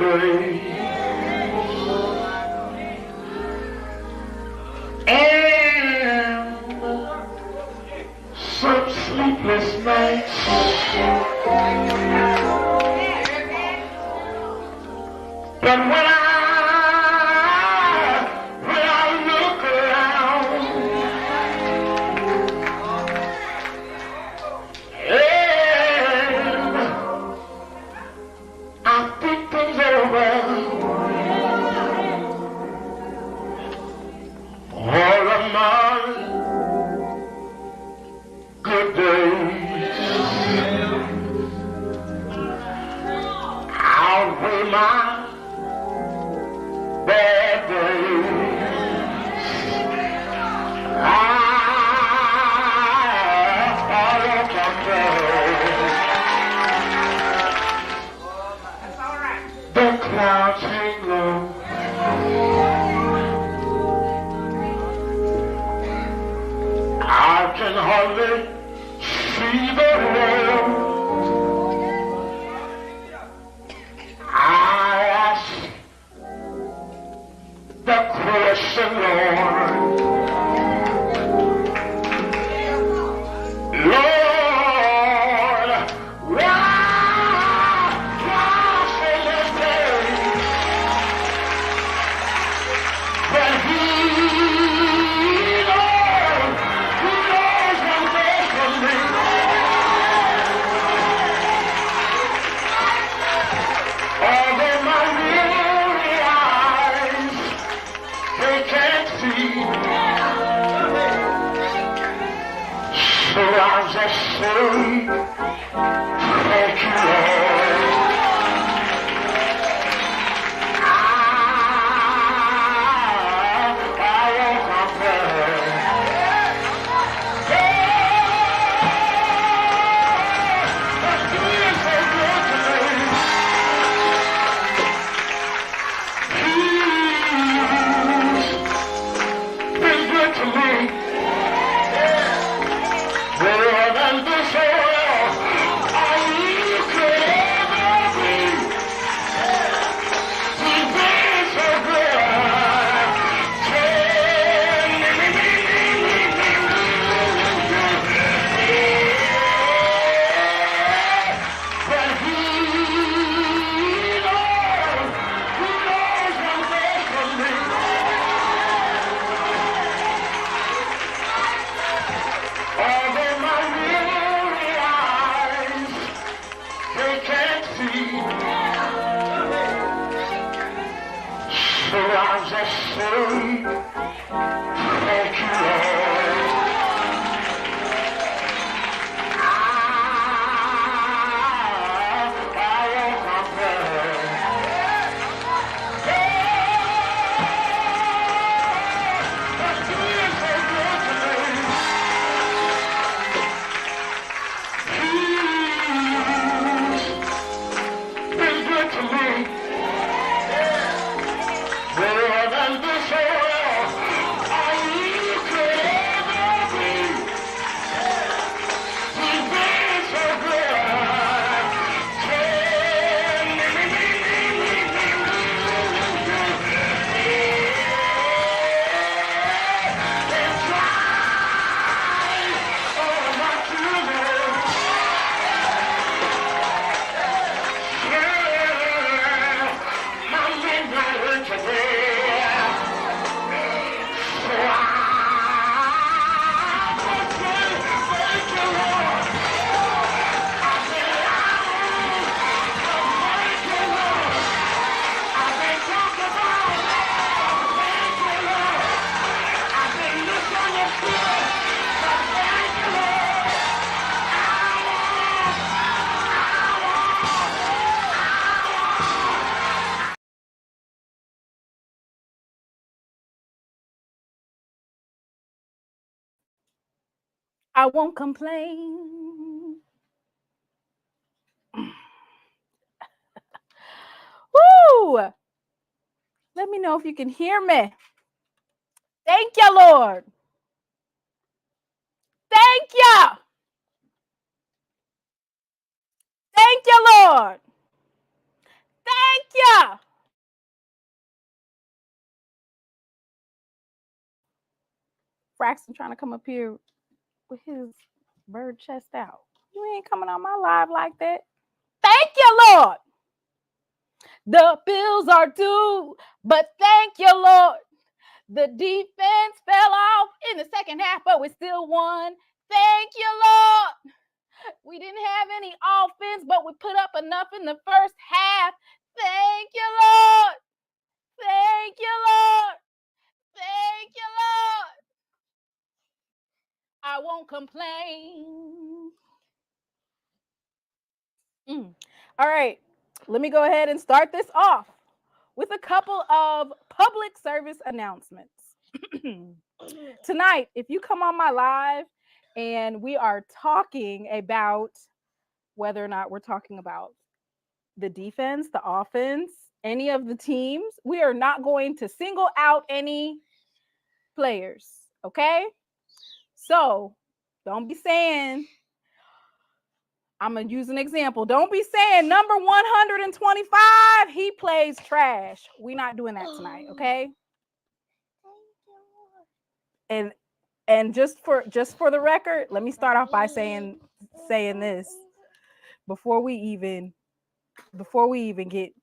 days and some sleepless nights. But when I look around and I think things over, all of my good days outweigh my bad days. I don't That's all right. The clouds hang low. I can hardly see the road. I ask the question, Lord. Lord, why so much pain? But He knows what's best for me. Although my weary eyes, they can't see, so I'll just say, thank you, Lord. I won't complain. That's been so good to me. He's been good to me. More than this world you could ever be. He's been so good. But He knows what's best for me. Although my weary eyes, they can't see, so I'll just say, thank you, Lord. I won't complain. That's been so good to me. He's been good to me. More than this world you could ever be. He's been so good. And try all my children. My midnight work today. So I just say thank you, Lord. I've been down, but thank you, Lord. I've been talked about, thank you, Lord. I've been misunderstood, but thank you, Lord. I won't complain. Woo! Let me know if you can hear me. Thank you, Lord. Thank you. Thank you, Lord. Thank you. Braxton trying to come up here with his bird chest out. You ain't coming on my live like that. Thank you, Lord. The bills are due, but thank you, Lord. The defense fell off in the second half, but we still won. Thank you, Lord. We didn't have any offense, but we put up enough in the first half. Thank you, Lord. Thank you, Lord. Thank you, Lord. I won't complain. All right, let me go ahead and start this off with a couple of public service announcements. Tonight, if you come on my live and we are talking about whether or not we're talking about the defense, the offense, any of the teams, we are not going to single out any players, okay? So don't be saying, I'm going to use an example. Don't be saying number 125, he plays trash. We're not doing that tonight, okay? And just for the record, let me start off by saying this before we even get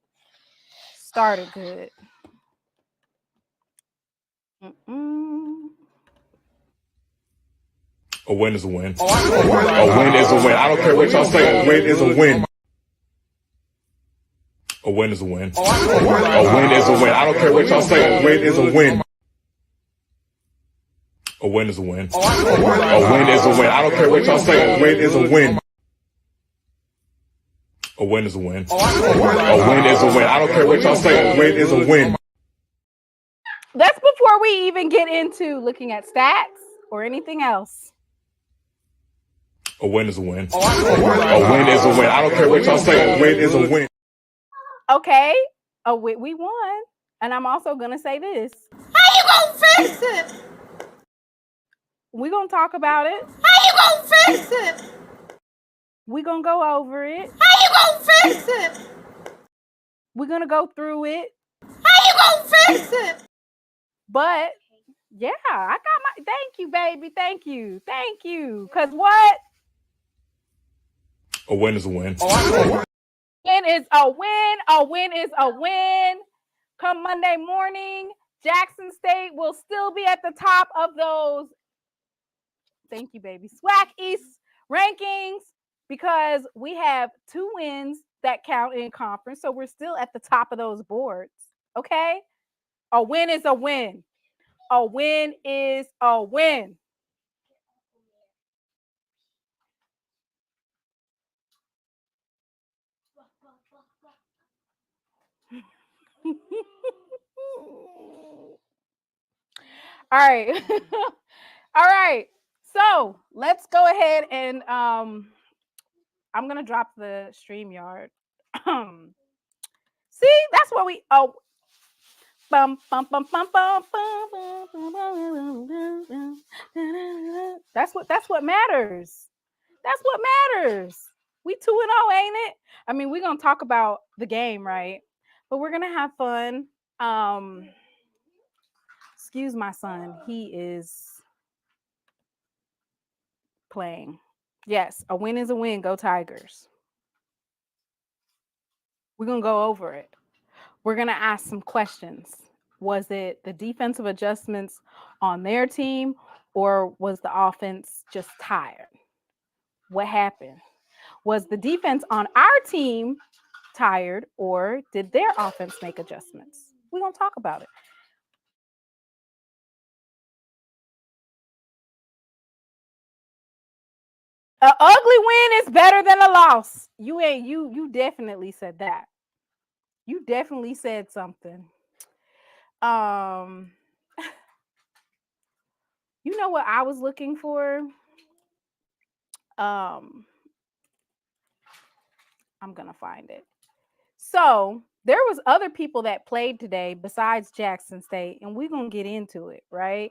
started good. A win is a win. A win is a win. I don't care what y'all say. A win is a win. A win is a win. A win is a win. I don't care what y'all say. A win is a win. A win is a win. A win is a win. I don't care what y'all say. A win is a win. A win is a win. A win is a win. I don't care what y'all say. A win is a win. That's before we even get into looking at stats or anything else. A win is a win. A win is a win. I don't care what y'all say. A win is a win. Okay, we won. And I'm also going to say this. How you gonna fix it? We're going to talk about it. How you gonna fix it? We're going to go over it. How you gonna fix it? We're going to go through it. How you gonna fix it? But, yeah, I got my... Thank you, baby. Thank you. Thank you. Because what? A win is a win. Win is a win. A win is a win. Come Monday morning, Jackson State will still be at the top of those. Thank you, baby. SWAC East rankings, because we have 2 wins that count in conference. So we're still at the top of those boards. Okay? A win is a win. A win is a win. All right. All right. So let's go ahead and I'm gonna drop the StreamYard. See, that's what we bum, bum, bum, bum, bum, bum, bum, that's what matters. That's what matters. We 2-0, ain't it? I mean, we're gonna talk about the game, right? But we're gonna have fun. Excuse my son, he is playing. Yes, a win is a win. Go Tigers. We're gonna go over it. We're gonna ask some questions. Was it the defensive adjustments on their team, or was the offense just tired? What happened? Was the defense on our team tired, or did their offense make adjustments? We're gonna talk about it. An ugly win is better than a loss. You definitely said that. You definitely said something. You know what I was looking for? I'm gonna find it. So there was other people that played today besides Jackson State, and we're gonna get into it, right?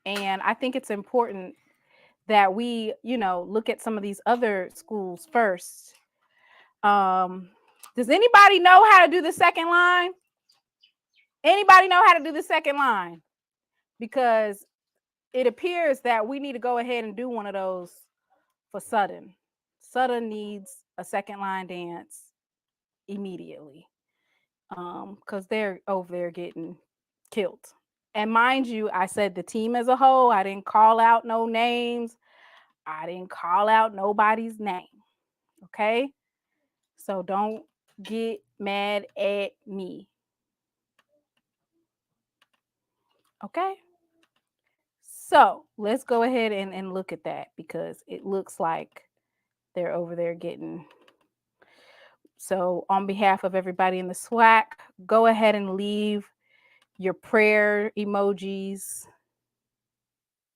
And I think it's important that we, look at some of these other schools first. Does anybody know how to do the second line? Anybody know how to do the second line? Because it appears that we need to go ahead and do one of those for Sutton. Sutton needs a second line dance immediately. Because they're over there getting killed. And mind you, I said the team as a whole, I didn't call out no names. I didn't call out nobody's name. Okay? So don't get mad at me. Okay? So let's go ahead and look at that because it looks like they're over there getting. So on behalf of everybody in the SWAC, go ahead and leave your prayer emojis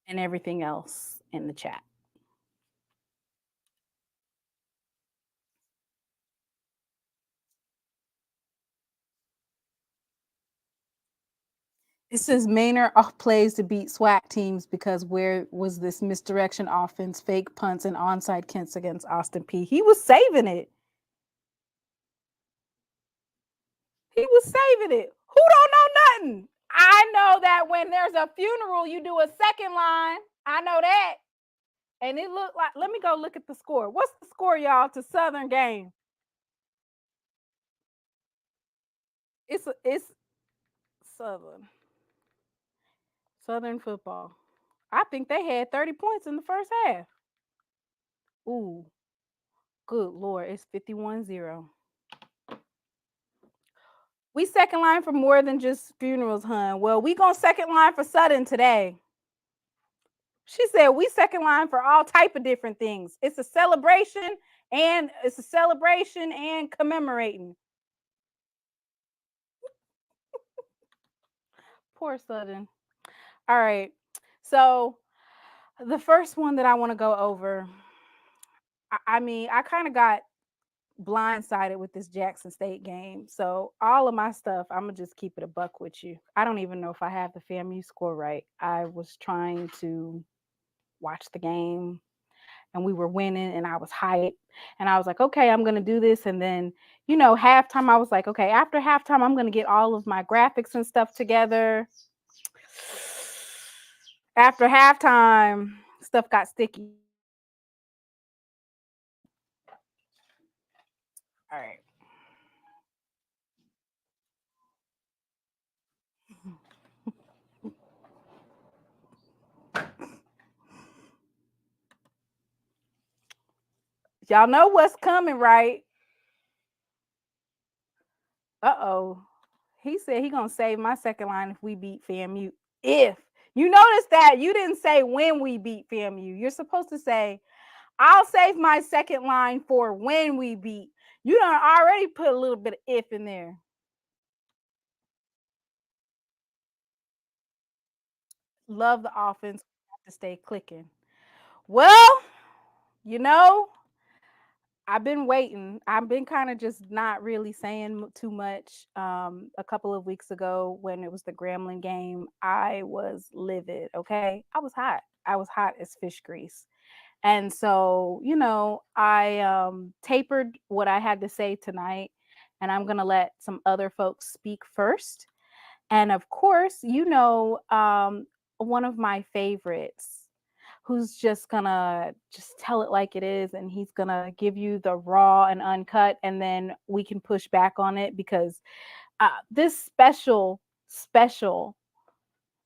and everything else in the chat. It says Maynard off plays to beat SWAC teams because where was this misdirection offense, fake punts, and onside kicks against Austin P? He was saving it. He was saving it. Who don't know nothing? I know that when there's a funeral, you do a second line. I know that. And it looked like, let me go look at the score. What's the score, y'all, to Southern game? It's Southern football. I think they had 30 points in the first half. Ooh, good Lord. It's 51-0. We second line for more than just funerals, hun. Well, we going second line for Sutton today. She said we second line for all type of different things. It's a celebration and commemorating. Poor Sutton. All right. So the first one that I want to go over, I mean, I kind of got blindsided with this Jackson State game. So all of my stuff, I'm going to just keep it a buck with you. I don't even know if I have the FAMU score right. I was trying to watch the game and we were winning and I was hyped and I was like, okay, I'm going to do this. And then, halftime, I was like, okay, after halftime, I'm going to get all of my graphics and stuff together. After halftime, stuff got sticky. All right. Y'all know what's coming, right? Uh-oh. He said he gonna save my second line if we beat FAMU. If. You notice that you didn't say when we beat FAMU. You're supposed to say, I'll save my second line for when we beat. You done already put a little bit of if in there. Love the offense. Have to stay clicking. Well, I've been waiting. I've been kind of just not really saying too much. A couple of weeks ago when it was the Grambling game, I was livid, okay? I was hot. I was hot as fish grease. And so, I tapered what I had to say tonight, and I'm going to let some other folks speak first. And of course, one of my favorites who's just gonna just tell it like it is, and he's gonna give you the raw and uncut, and then we can push back on it because this special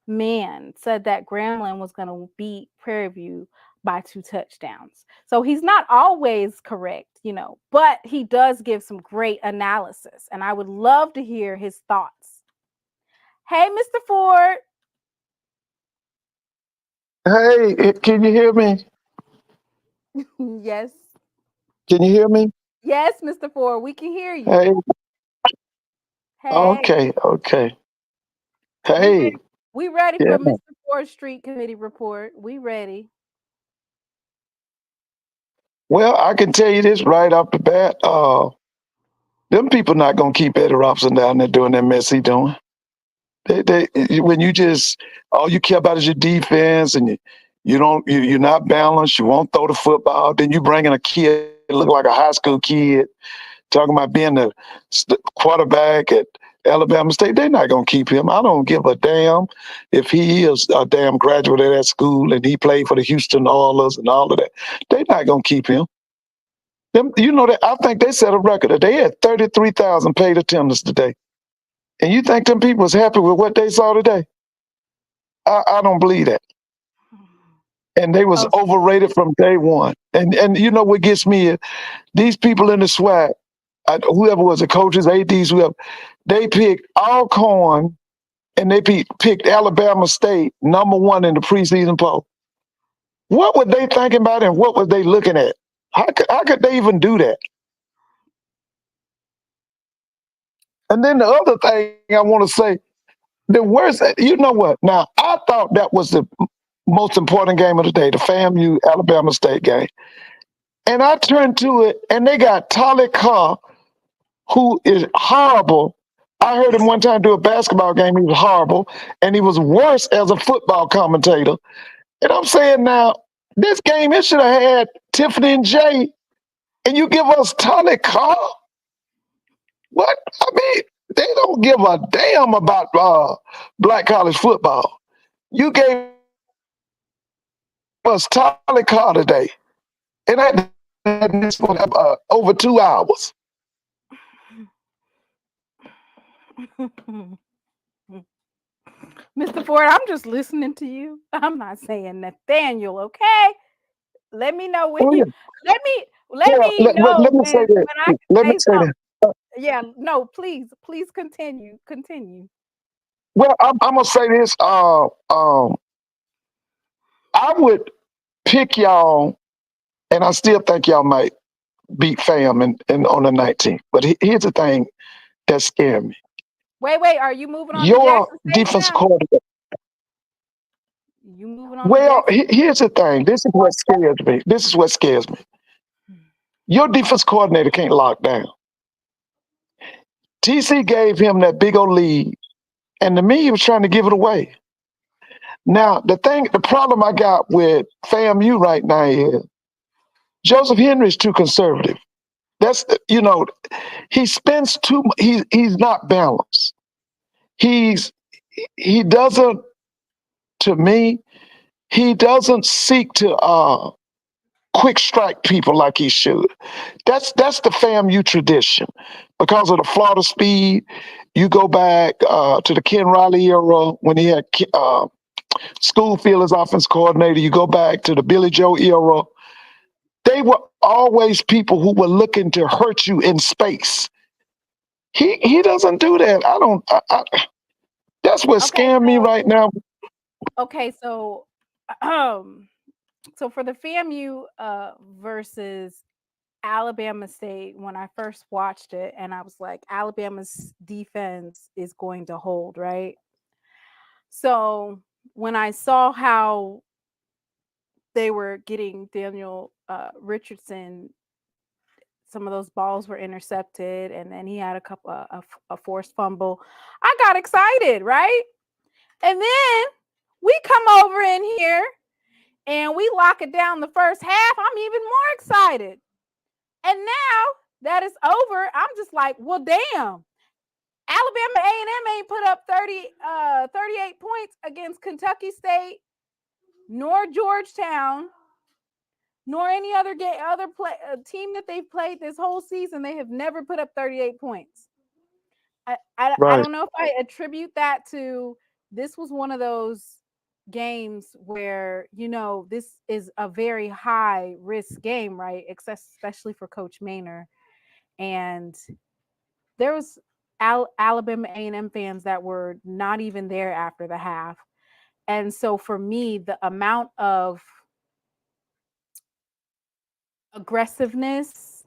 man said that Grambling was gonna beat Prairie View by 2 touchdowns. So he's not always correct, but he does give some great analysis, and I would love to hear his thoughts. Hey, Mr. Ford. Hey, can you hear me? Yes. Can you hear me? Yes, Mr. Ford, we can hear you. Hey, Hey. okay. We Hey, ready, we ready yeah. for Mr. Ford Street Committee report. We ready. Well, I can tell you this right off the bat. Them people not gonna keep Eddie Robson down there doing that mess he doing. When you just all you care about is your defense and you're not balanced. You won't throw the football. Then you bring in a kid look like a high school kid talking about being the quarterback at Alabama State, they're not going to keep him. I don't give a damn if he is a damn graduate of that school and he played for the Houston Oilers and all of that. They're not going to keep him. You know that I think they set a record. They had 33,000 paid attendance today. And you think them people was happy with what they saw today? I don't believe that. And they was overrated from day one. And you know what gets me is these people in the SWAC, whoever was the coaches, ADs, whoever, they picked Alcorn and they picked Alabama State #1 in the preseason poll. What were they thinking about and what were they looking at? How could they even do that? And then the other thing I want to say, the worst, you know what? Now, I thought that was the most important game of the day, the FAMU Alabama State game. And I turned to it, and they got Tolly Carr, who is horrible. I heard him one time do a basketball game. He was horrible, and he was worse as a football commentator. And I'm saying now, this game, it should have had Tiffany and Jay, and you give us Tolly Carr? What? I mean, they don't give a damn about black college football. You gave us Tolly Carr today, and I had this for over 2 hours. Mr. Ford, I'm just listening to you. I'm not saying Nathaniel, okay? Let me know when you let me know let me say that. when I Let can me say say something. that. Yeah, no, please continue. Well, I'm gonna say this. I would pick y'all, and I still think y'all might beat FAM and on the 19th. But here's the thing that scared me. Wait, are you moving on to Your Jackson State defense now? coordinator. You moving on Well, to Jackson? here's the thing. This is what scares me. Your defense coordinator can't lock down. TC gave him that big old lead, and to me, he was trying to give it away. Now, the problem I got with FAMU right now is Joseph Henry's too conservative. That's, he spends too much. He's not balanced. He doesn't, to me, he doesn't seek to quick strike people like he should. That's the FAMU tradition. Because of the Florida speed, you go back to the Ken Riley era when he had Schoolfield as offense coordinator. You go back to the Billy Joe era. They were always people who were looking to hurt you in space. He doesn't do that. That's what's scaring me right now. Okay, so so for the FAMU versus Alabama State, when I first watched it, and I was like, Alabama's defense is going to hold, right? So when I saw how they were getting Daniel Richaardson, some of those balls were intercepted, and then he had a couple a forced fumble, I got excited, right? And then we come over in here and we lock it down the first half. I'm even more excited. And now that it's over, I'm just like, well, damn. Alabama A&M ain't put up 38 points against Kentucky State, nor Georgetown, nor any other team that they've played this whole season. They have never put up 38 points. I don't know if I attribute that to this was one of those games where, this is a very high risk game, right? Especially for Coach Maynor. And there was Alabama A&M fans that were not even there after the half. And so for me, the amount of aggressiveness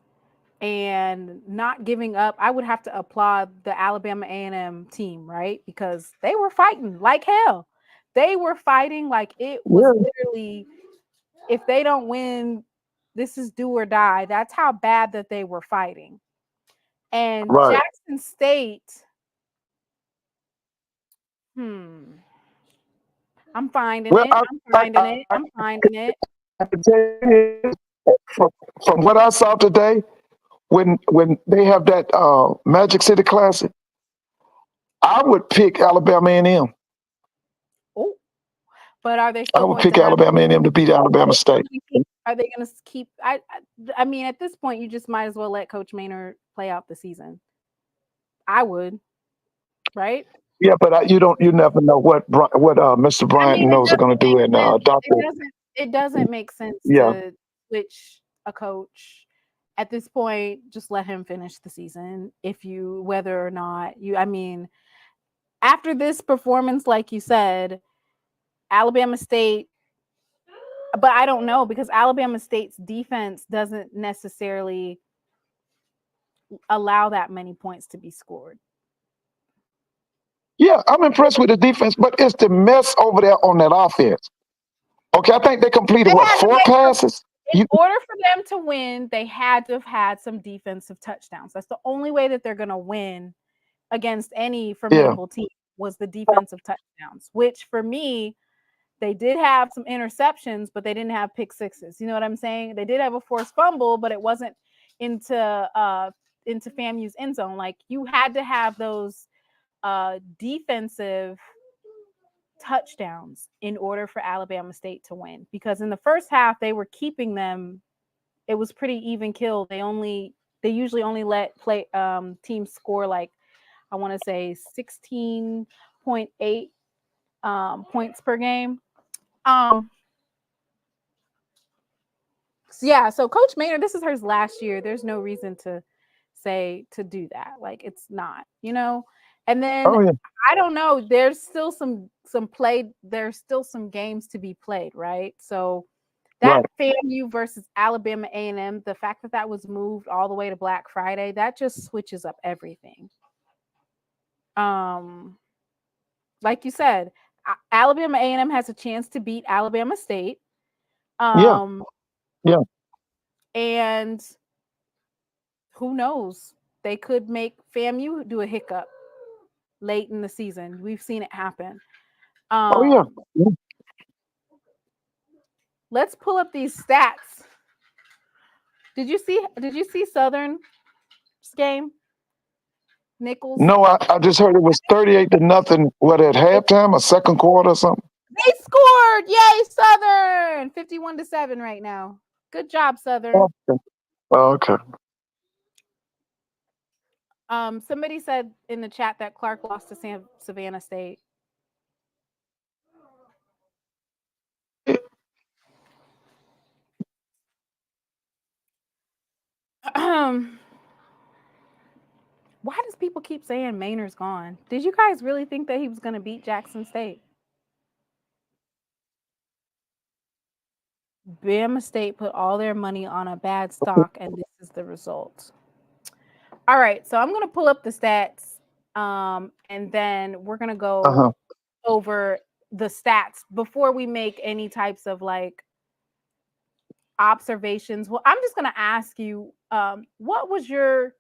and not giving up, I would have to applaud the Alabama A&M team, right? Because they were fighting like hell. They were fighting like it was literally, if they don't win, this is do or die. That's how bad that they were fighting. And Jackson State, I'm finding it. I'm finding it. I can tell you from what I saw today, when they have that Magic City Classic, I would pick Alabama A&M. Oh, but are they I still would going pick to have? Alabama A&M to beat Alabama State. Are they going to keep? I mean, at this point, you just might as well let Coach Maynard play out the season. I would, right? Yeah, but you never know what Mr. I Bryant mean, knows are going to do. And Doctor, it doesn't make sense yeah, to switch a coach at this point. Just let him finish the season. Whether or not you, I mean, after this performance, like you said, Alabama State. But I don't know, because Alabama State's defense doesn't necessarily allow that many points to be scored. yeah, I'm impressed with the defense, but it's the mess over there on that offense. Okay, I think they completed They had to 4 make passes. In order for them to win, they had to have had some defensive touchdowns. That's the only way that they're going to win against any formidable team, was the defensive touchdowns, which for me, they did have some interceptions, but they didn't have pick sixes. You know what I'm saying? They did have a forced fumble, but it wasn't into FAMU's end zone. Like, you had to have those defensive touchdowns in order for Alabama State to win, because in the first half they were keeping them. It was pretty even kill. They usually only let teams score, like, I want to say 16.8 points per game. So Coach Maynard, this is her last year. There's no reason to say to do that. Like, it's not, And then I don't know. There's still some play. There's still some games to be played, right? So that FAMU versus Alabama A&M, the fact that was moved all the way to Black Friday, that just switches up everything. Like you said, Alabama A&M has a chance to beat Alabama State. Yeah. And who knows? They could make FAMU do a hiccup late in the season. We've seen it happen. Let's pull up these stats. Did you see Southern's game? Nichols? No, I just heard it was 38-0. What, at halftime or second quarter or something? They scored! Yay, Southern! 51-7 right now. Good job, Southern. Okay. Somebody said in the chat that Clark lost to Savannah State. Why does people keep saying Maynard's gone? Did you guys really think that he was going to beat Jackson State? Bama State put all their money on a bad stock, and this is the result. All right, so I'm going to pull up the stats, and then we're going to go over the stats before we make any types of observations. Well, I'm just going to ask you, what was your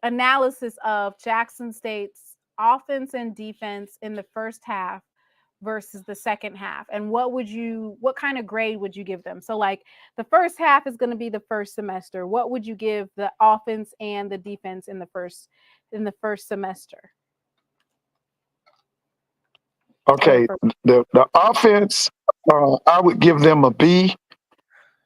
analysis of Jackson State's offense and defense in the first half versus the second half, and what kind of grade would you give them? So, like, the first half is going to be the first semester. What would you give the offense and the defense in the first semester? Okay, the offense, I would give them a B,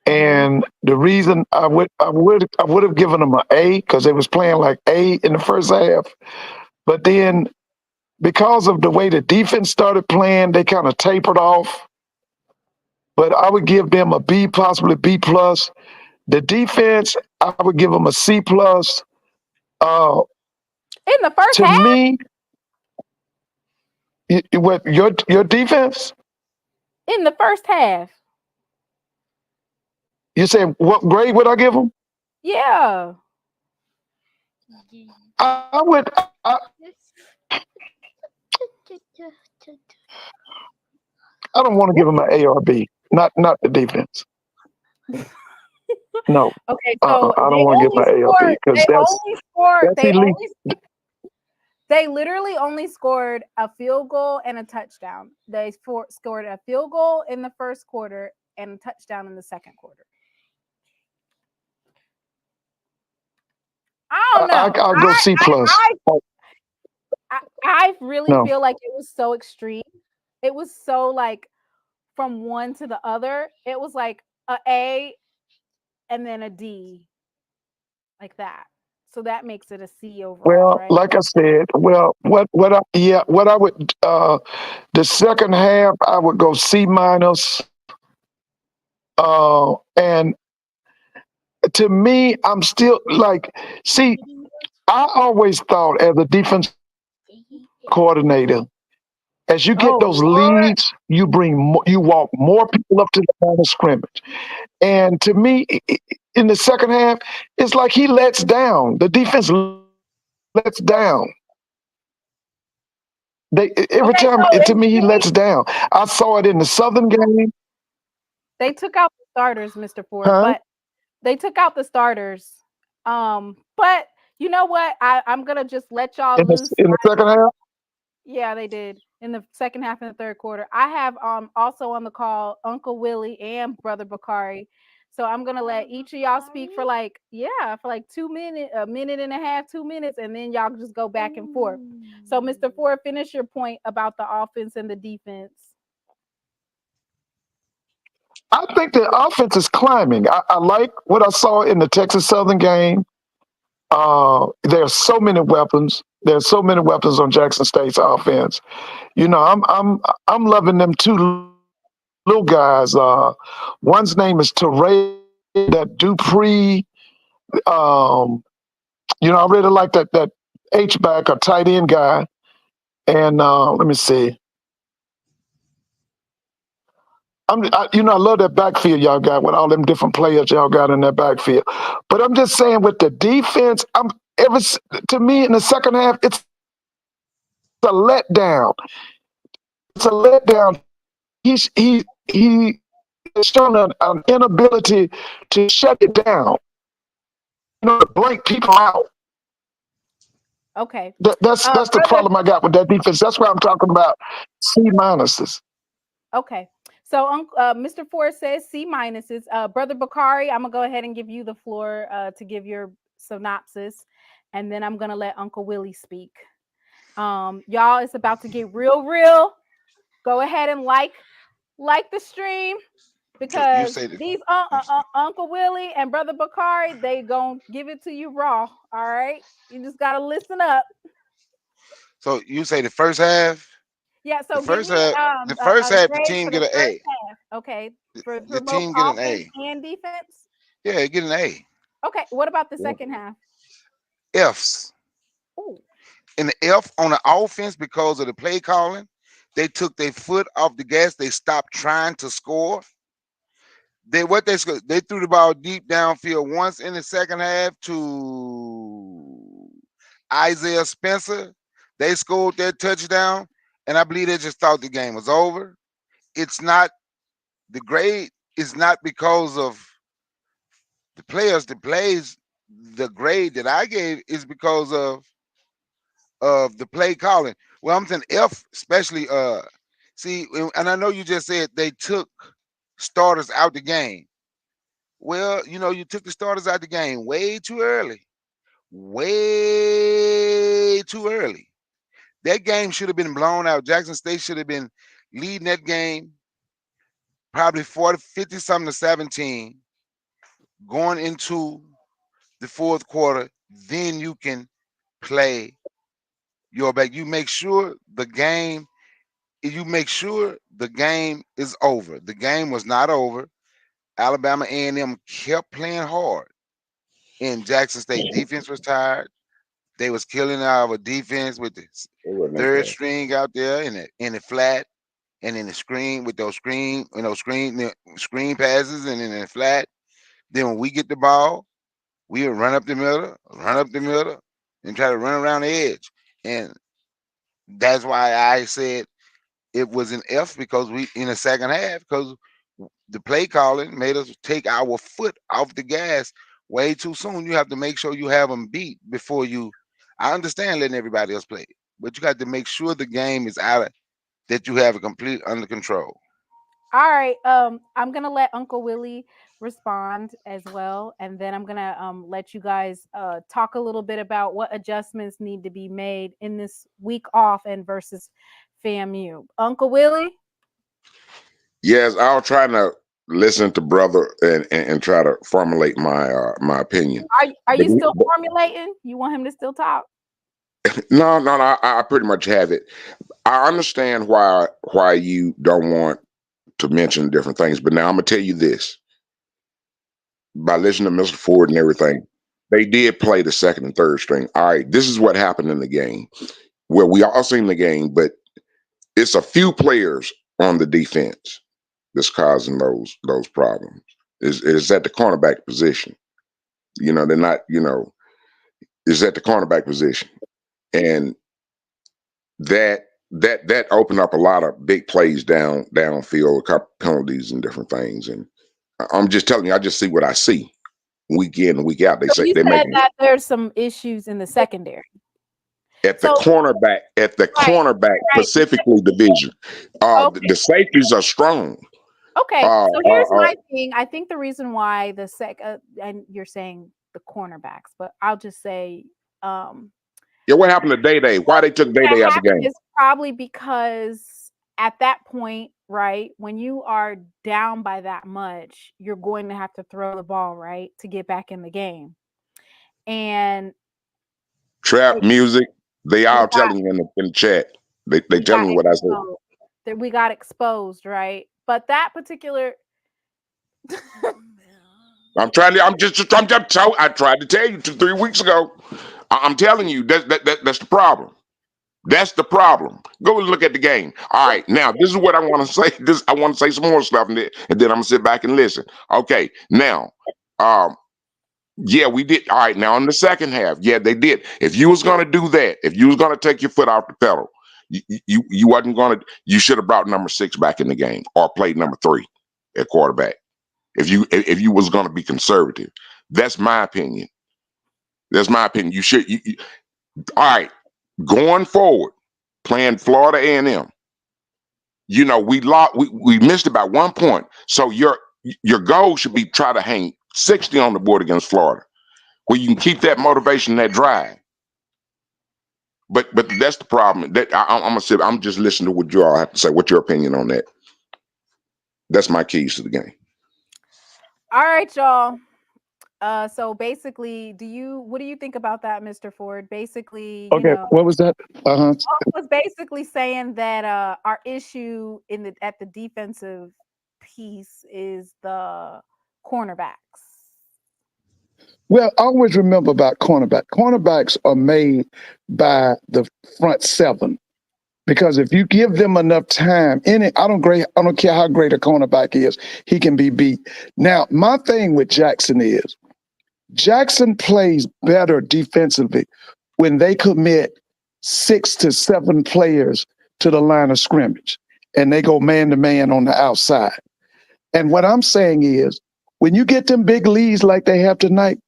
and the reason I would have given them an A, because they was playing like A in the first half, but then because of the way the defense started playing, they kind of tapered off. But I would give them a B, possibly B plus. The defense, I would give them a C plus. In the first to half? me, what your defense? In the first half. You say what grade would I give them? Yeah. I would. I don't want to give them an A or B. Not the defense. No. Okay, so I don't want to give them an A or B because that's elite. They literally only scored a field goal and a touchdown. They scored a field goal in the first quarter and a touchdown in the second quarter. I don't know. I'll go C plus. I really No. feel like it was so extreme. It was so like from one to the other. It was like a and then a D, like that. So that makes it a C overall, Well, right? like I said, what I would the second half I would go C minus. And to me, I'm still like, see, I always thought as a defense coordinator, as you get Oh those Lord. leads, you walk more people up to the line of scrimmage. And to me, in the second half, it's like he lets down. The defense lets down. Every Okay, time, so to me, he lets down. I saw it in the Southern game, they took out the starters, Mr. Ford, huh? but they took out the starters. But you know what? I'm gonna just let y'all loose. In the second half. Yeah, they did in the second half and the third quarter. I have also on the call Uncle Willie and Brother Bakari. So I'm gonna let each of y'all speak for like, yeah, for like 2 minutes, a minute and a half, 2 minutes, and then y'all just go back and forth. So Mr. Ford, finish your point about the offense and the defense. I think the offense is climbing. I like what I saw in the Texas Southern game. There's so many weapons. There's so many weapons on Jackson State's offense. You know, I'm loving them two little guys. One's name is Teray, that Dupree. Um, I really like that H back or tight end guy. And let me see. I love that backfield y'all got with all them different players y'all got in that backfield. But I'm just saying with the defense, to me in the second half, it's a letdown. It's a letdown. He has shown an inability to shut it down. To blank people out. Okay. That's the Brother. problem I got with that defense. That's why I'm talking about C minuses. Okay. So Mr. Ford says C minuses. Brother Bakari, I'm gonna go ahead and give you the floor to give your synopsis, and then I'm gonna let Uncle Willie speak. Y'all, it's about to get real. Go ahead and like the stream, So you because say that. these Uncle Willie and Brother Bakari, they gonna give it to you raw. All right, you just gotta listen up. So you say the first half. Yeah, The so give first me half. The first a half, the grade team for get the an first A. half. Okay, The for both team get an offense A. and defense. Yeah, get an A. Okay, what about the second half? F's. Ooh, And the F on the offense because of the play calling. They took their foot off the gas. They stopped trying to score. They threw the ball deep downfield once in the second half to Isaiah Spencer. They scored their touchdown, and I believe they just thought the game was over. It's not the grade is not because of the players that plays. The grade that I gave is because of the play calling. Well, I'm saying F, especially see, and I know you just said they took starters out the game. Well, you took the starters out the game way too early. Way too early. That game should have been blown out. Jackson State should have been leading that game probably 40, 50 something to 17 going into the fourth quarter. Then you can play your back. You make sure the game is over. The game was not over. Alabama A&M kept playing hard, and Jackson State defense was tired. They was killing our defense with the third string out there in the flat and in the screen with those screen passes and in the flat. Then when we get the ball, we would run up the middle, and try to run around the edge. And that's why I said it was an F, because we in the second half, because the play calling made us take our foot off the gas way too soon. You have to make sure you have them beat before you. I understand letting everybody else play, but you got to make sure the game is out of that you have it complete under control. all right. I'm gonna let Uncle Willie respond as well, and then I'm gonna let you guys talk a little bit about what adjustments need to be made in this week off and versus FAMU. Uncle Willie. Yes, I was trying to listen to brother and try to formulate my opinion. Are But, you still but formulating? You want him to still talk? no, I pretty much have it. I understand why you don't want to mention different things, but now I'm gonna tell you this. By listening to Mr. Ford and everything, they did play the second and third string. All right, this is what happened in the game. Well, we all seen the game, but it's a few players on the defense that's causing those problems. Is at the cornerback position. You know, they're not, is at the cornerback position. And that opened up a lot of big plays downfield, a couple penalties and different things. And I'm just telling you, I just see what I see week in and week out. They So say you they said make that there's some issues in the secondary. at the So cornerback, right. specifically division. Okay. The safeties are strong. Okay. Uh, So uh, here's uh, my thing. I think the reason why the and you're saying the cornerbacks, but I'll just say yeah, what happened to Day Day? Why they took Day that Day out the happened game? is probably because at that point, right, when you are down by that much, you're going to have to throw the ball, right, to get back in the game. And Trap music. They we all got telling you in the chat. They we got telling you what I said. exposed. That we got exposed, right? But that particular I'm trying to. I tried to tell you 3 weeks ago. I'm telling you that's the problem. That's the problem. Go and look at the game. All right, now this is what I want to say. I want to say some more stuff, and then I'm gonna sit back and listen. Okay, now, yeah, we did. All right, now in the second half, yeah, they did. If you was gonna do that, if you was gonna take your foot off the pedal, you wasn't gonna. You should have brought number 6 back in the game or played number 3 at quarterback. If you was gonna be conservative, that's my opinion. That's my opinion. You should. All right, going forward, playing Florida A&M. We missed about 1 point. So your goal should be try to hang 60 on the board against Florida, where you can keep that motivation, that drive. But that's the problem. That I'm just listening to what you all have to say. What's your opinion on that? That's my keys to the game. All right, y'all. So basically, what do you think about that, Mr. Ford? Basically, Okay, what was that? Unc was basically saying that our issue at the defensive piece is the cornerbacks. Well, always remember about cornerback. Cornerbacks are made by the front 7. Because if you give them enough time, I don't care how great a cornerback is, he can be beat. Now, my thing with Jackson is Jackson plays better defensively when they commit 6 to 7 players to the line of scrimmage and they go man to man on the outside. And what I'm saying is, when you get them big leads like they have tonight,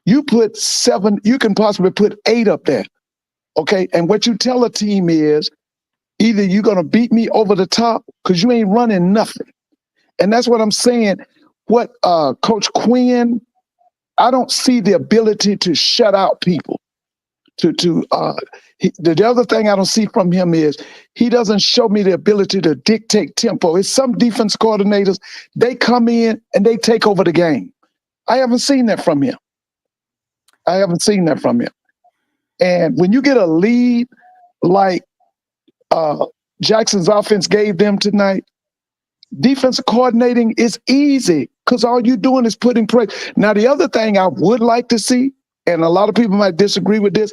you put 7, you can possibly put 8 up there. Okay. And what you tell a team is, either you're going to beat me over the top because you ain't running nothing. And that's what I'm saying. What Coach Quinn, I don't see the ability to shut out people. The other thing I don't see from him is he doesn't show me the ability to dictate tempo. It's some defense coordinators, they come in and they take over the game. I haven't seen that from him. And when you get a lead like Jackson's offense gave them tonight, defensive coordinating is easy because all you're doing is putting pressure. Now, the other thing I would like to see, and a lot of people might disagree with this,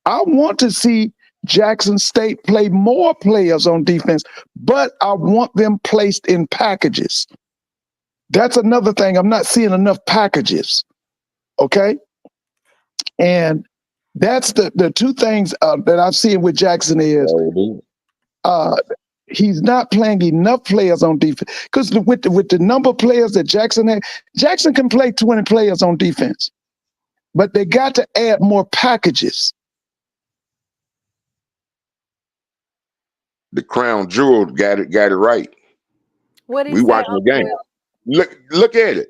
I want to see Jackson State play more players on defense, but I want them placed in packages. That's another thing. I'm not seeing enough packages. Okay? And that's the 2 things that I'm seeing with Jackson is he's not playing enough players on defense. Because with the number of players that Jackson had, Jackson can play 20 players on defense. But they got to add more packages. The crown jewel got it right. What did We he say? watching the game. Look at it.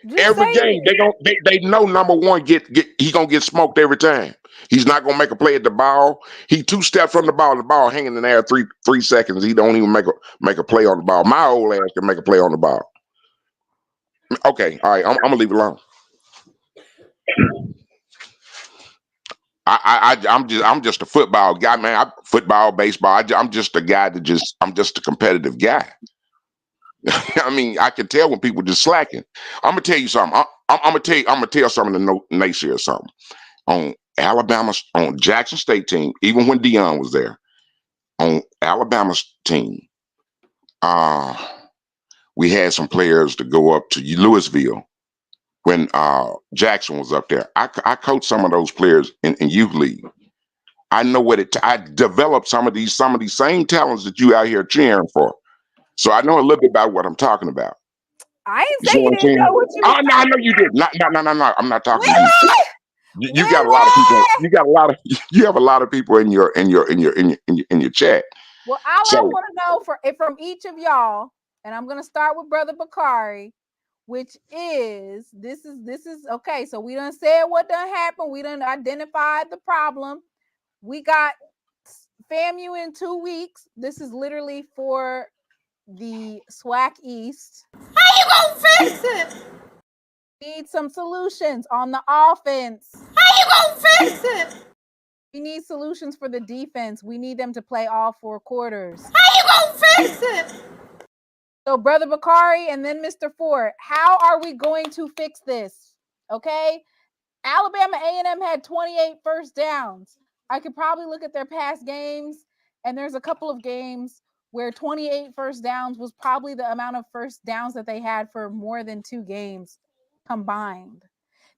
Just Every say game, it. they know number one he gonna get smoked every time. He's not gonna make a play at the ball. He 2 steps from the ball hanging in there 3 seconds. He don't even make a play on the ball. My old ass can make a play on the ball. Okay, all right, I'm gonna leave it alone. I'm just a football guy, man. Football, baseball. I'm just a guy I'm just a competitive guy. I mean, I can tell when people just slacking. I'm gonna tell you something. I'm gonna tell some of the naysayers something. On on Jackson State team, even when Dion was there, on Alabama's team, we had some players to go up to Louisville when Jackson was up there. I coached some of those players in youth league. I know I developed some of these same talents that you out here cheering for. So I know a little bit about what I'm talking about. I You ain't see say you what I'm didn't saying? know what you was Oh no, I know you did. No. I'm not talking to you. Willie! You got a lot of people. Willie! You got a lot of. You have a lot of people in your chat. Well, all I So want to know from each of y'all, and I'm gonna start with Brother Bakari, which is this is okay. So we done said what done happened. We done identified the problem. We got FAMU in 2 weeks. This is literally for the SWAC East. How you gonna fix it? Need some solutions on the offense. How you gonna fix it? We need solutions for the defense. We need them to play all 4 quarters. How you gonna fix it? So, Brother Bakari and then Mr. Ford, how are we going to fix this? Okay, Alabama A&M had 28 first downs. I could probably look at their past games, and there's a couple of games where 28 first downs was probably the amount of first downs that they had for more than 2 games combined.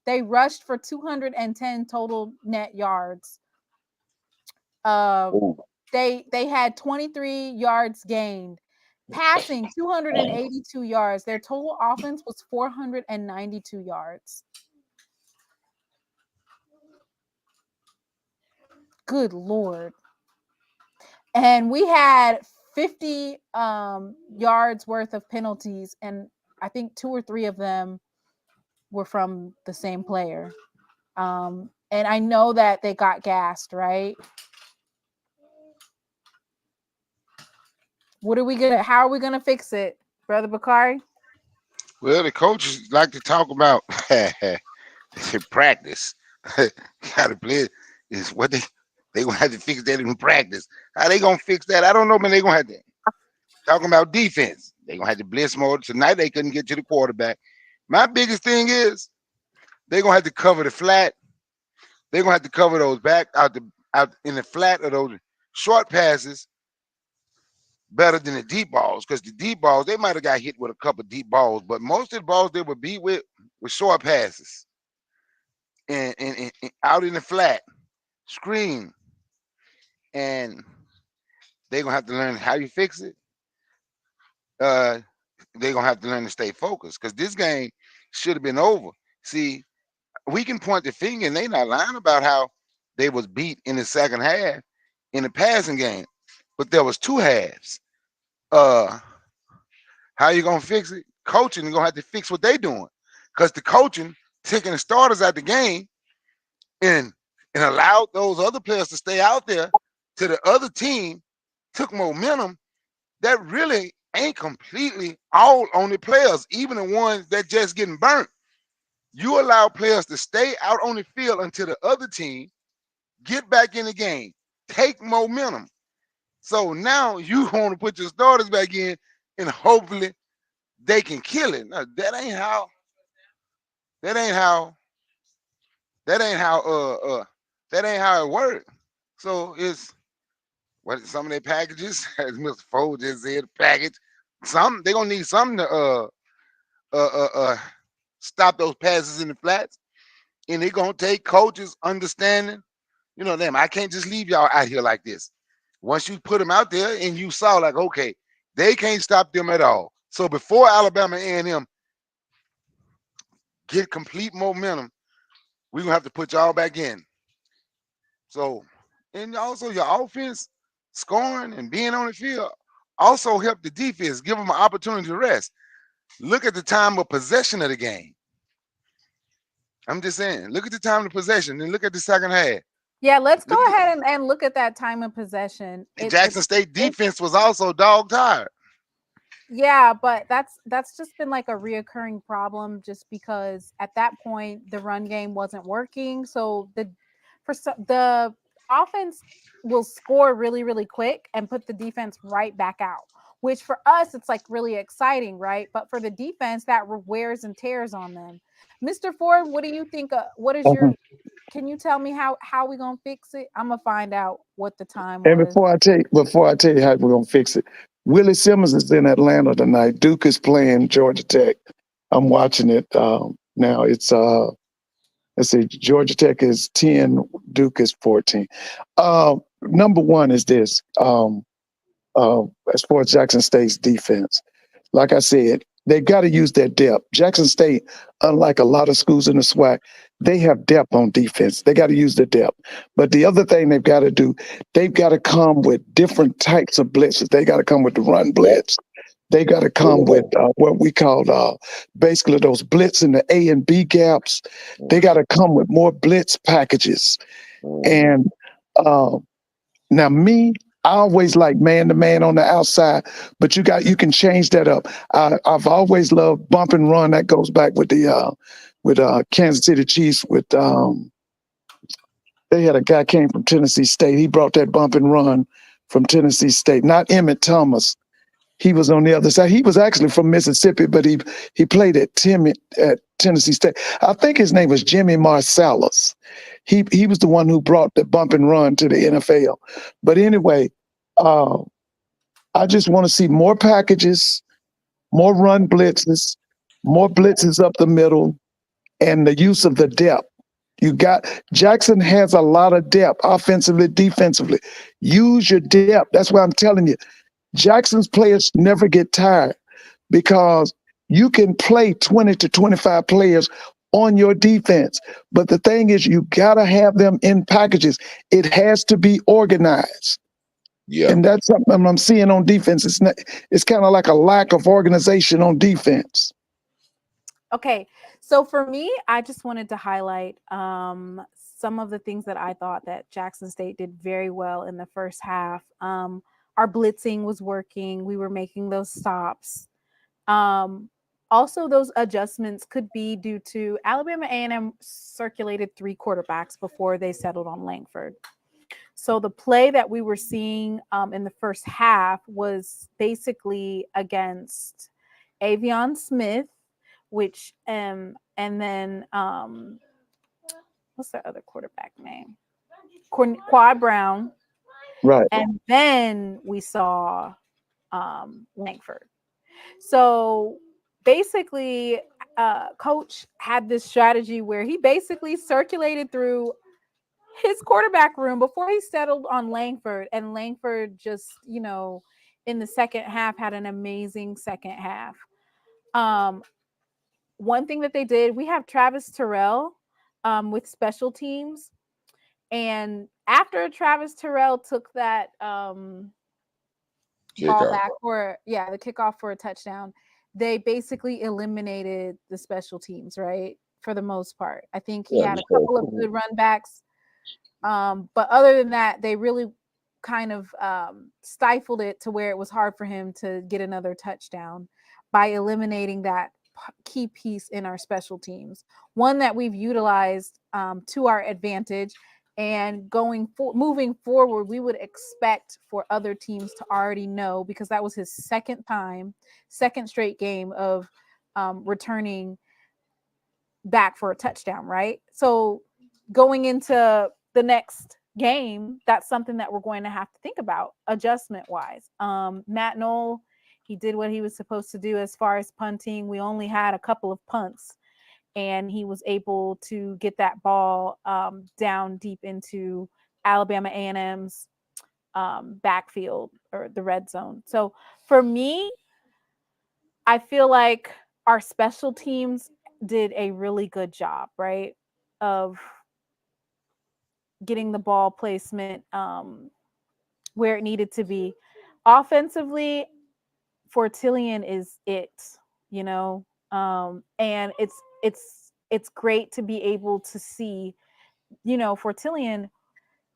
They rushed for 210 total net yards. They had 23 yards gained. Passing 282 yards. Their total offense was 492 yards. Good Lord. And we had 50 yards worth of penalties, and I think 2 or 3 of them were from the same player. And I know that they got gassed, right? How are we gonna fix it, Brother Bakari? Well, the coaches like to talk about practice. How to play is what they gonna have to fix that in practice. How they gonna fix that? I don't know, man. They gonna have to talking about defense. They gonna have to blitz more. Tonight they couldn't get to the quarterback. My biggest thing is they gonna have to cover the flat. They're gonna have to cover those back out in the flat of those short passes better than the deep balls, because the deep balls, they might have got hit with a couple deep balls, but most of the balls they were beat with short passes and out in the flat, screen. And they're gonna have to learn how you fix it. They're gonna have to learn to stay focused, because this game should have been over. See, we can point the finger and they not lying about how they was beat in the second half in the passing game, but there was 2 halves. How you gonna fix it? Coaching, you're gonna have to fix what they doing, because the coaching taking the starters out the game and allowed those other players to stay out there to the other team, took momentum that really ain't completely all on the players, even the ones that just getting burnt. You allow players to stay out on the field until the other team get back in the game, take momentum. So now you want to put your starters back in, and hopefully they can kill it. No, that ain't how it works. So it's what some of their packages, as Mr. Fold just said, package. Some they gonna need something to stop those passes in the flats, and they gonna take coaches understanding. You know, them. I can't just leave y'all out here like this. Once you put them out there and you saw like, okay, they can't stop them at all. So before Alabama A&M get complete momentum, we're gonna have to put y'all back in. So, and also your offense scoring and being on the field also help the defense, give them an opportunity to rest. Look at the time of possession of the game. I'm just saying, look at the time of possession and look at the second half. Yeah, let's go Look at ahead and look at that time of possession. the Jackson State defense was also dog tired. Yeah, but that's just been like a reoccurring problem just because at that point the run game wasn't working. So the offense will score really, really quick and put the defense right back out. Which for us it's like really exciting, right? But for the defense, that wears and tears on them. Mr. Ford, what do you think? What is your? Can you tell me how we gonna fix it? I'm gonna find out what the time And was. before I tell you how we're gonna fix it, Willie Simmons is in Atlanta tonight. Duke is playing Georgia Tech. I'm watching it now. It's let's see, Georgia Tech is 10, Duke is 14. Number one is this. As far as Jackson State's defense, like I said, they've got to use their depth. Jackson State, unlike a lot of schools in the SWAC, they have depth on defense. They got to use the depth. But the other thing they've got to do, they've got to come with different types of blitzes. They got to come with the run blitz. They got to come with what we call basically those blitz in the A and B gaps. They got to come with more blitz packages. And uh, now me, I always like man to man on the outside, but you can change that up. I've always loved bump and run. That goes back with the Kansas City Chiefs. They had a guy came from Tennessee State. He brought that bump and run from Tennessee State. Not Emmett Thomas. He was on the other side. He was actually from Mississippi, but he played at Tennessee State. I think his name was Jimmy Marsalis. He was the one who brought the bump and run to the NFL. But anyway, I just want to see more packages, more run blitzes, more blitzes up the middle, and the use of the depth. Jackson has a lot of depth, offensively, defensively. Use your depth. That's why I'm telling you, Jackson's players never get tired because you can play 20 to 25 players on your defense. But the thing is, you got to have them in packages. It has to be organized. Yeah. And that's something I'm seeing on defense. It's kind of like a lack of organization on defense. Okay, so for me, I just wanted to highlight some of the things that I thought that Jackson State did very well in the first half. Our blitzing was working. We were making those stops. Also, those adjustments could be due to Alabama A&M circulated 3 quarterbacks before they settled on Lankford. So the play that we were seeing in the first half was basically against Avion Smith, which and then what's their other quarterback name? Quad Brown. Right. And then we saw Lankford. So basically, coach had this strategy where he basically circulated through his quarterback room before he settled on Lankford, and Lankford just, in the second half had an amazing second half. One thing that they did, we have Travis Terrell with special teams, and after Travis Terrell took that ball back the kickoff for a touchdown, they basically eliminated the special teams, right? For the most part. I think he had a couple of good run backs. But other than that, they really kind of stifled it to where it was hard for him to get another touchdown by eliminating that key piece in our special teams. One that we've utilized to our advantage, and moving forward, we would expect for other teams to already know, because that was his second straight game of returning back for a touchdown, right? So going into the next game, that's something that we're going to have to think about adjustment wise. Matt Knoll, he did what he was supposed to do as far as punting. We only had a couple of punts, and he was able to get that ball down deep into Alabama A&M's backfield, or the red zone. So for me, I feel like our special teams did a really good job, right, of getting the ball placement where it needed to be. Offensively, Fortillion is it, and it's it's great to be able to see, you know, Fortillion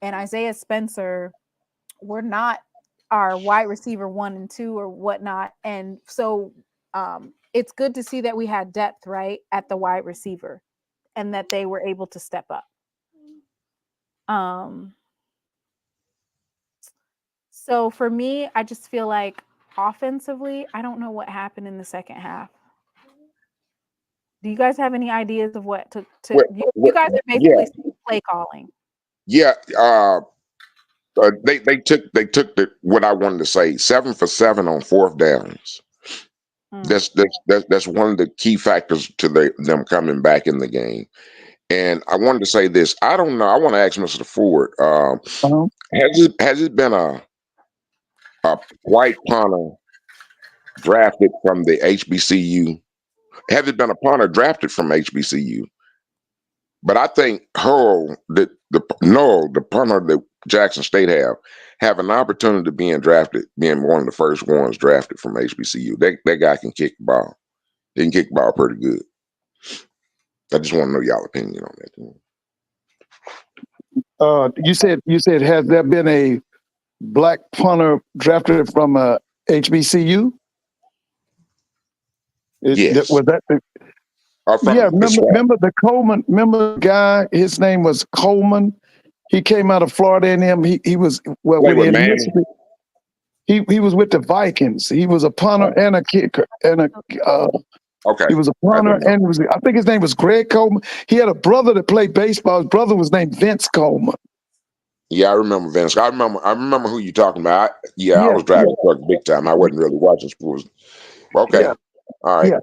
and Isaiah Spencer were not our wide receiver 1 and 2 or whatnot. And so it's good to see that we had depth, right, at the wide receiver and that they were able to step up. So for me, I just feel like offensively, I don't know what happened in the second half. Do you guys have any ideas of what to you guys are basically play calling? Yeah, they took what I wanted to say, 7 for 7 on 4th downs. That's one of the key factors to them coming back in the game. And I wanted to say this. I don't know. I want to ask Mr. Ford. Has it been a white punter drafted from the HBCU? Has it been a punter drafted from HBCU? But I think Hurl, the punter that Jackson State have an opportunity to being one of the first ones drafted from HBCU. That guy can kick the ball. He can kick the ball pretty good. I just want to know y'all opinion on that. You said has there been a black punter drafted from a HBCU? Yes. Was that remember the Coleman? Remember the guy? His name was Coleman. He came out of Florida A&M. He was he was with the Vikings. He was a punter and a kicker and okay. He was a punter and I think his name was Greg Coleman. He had a brother that played baseball. His brother was named Vince Coleman. Yeah, I remember Vince. I remember who you're talking about. I was driving truck big time. I wasn't really watching sports. Okay. Yeah. All right. Yeah.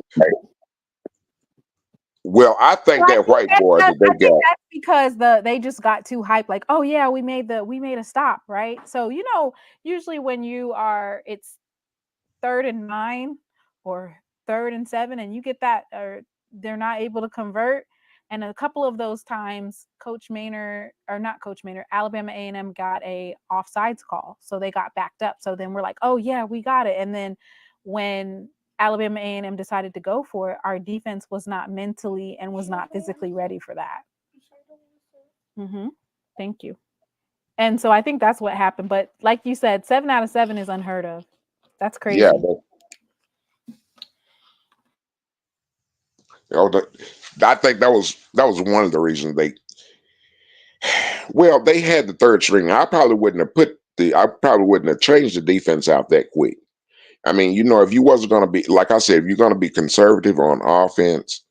Well, I think that white boy that they got. That's because they just got too hyped. Like, oh yeah, we made a stop, right? So usually when it's 3rd and 9 or 3rd and 7, and you get that, or they're not able to convert. And a couple of those times, Alabama A&M got a offsides call, so they got backed up. So then we're like, oh yeah, we got it. And then when Alabama A&M decided to go for it, our defense was not mentally and was not physically ready for that. Thank you. And so I think that's what happened. But like you said, 7 out of 7 is unheard of. That's crazy. Yeah. I think that was one of the reasons they had the 3rd string. I probably wouldn't have changed the defense out that quick. I mean, if you wasn't going to be, like I said, if you're going to be conservative on offense,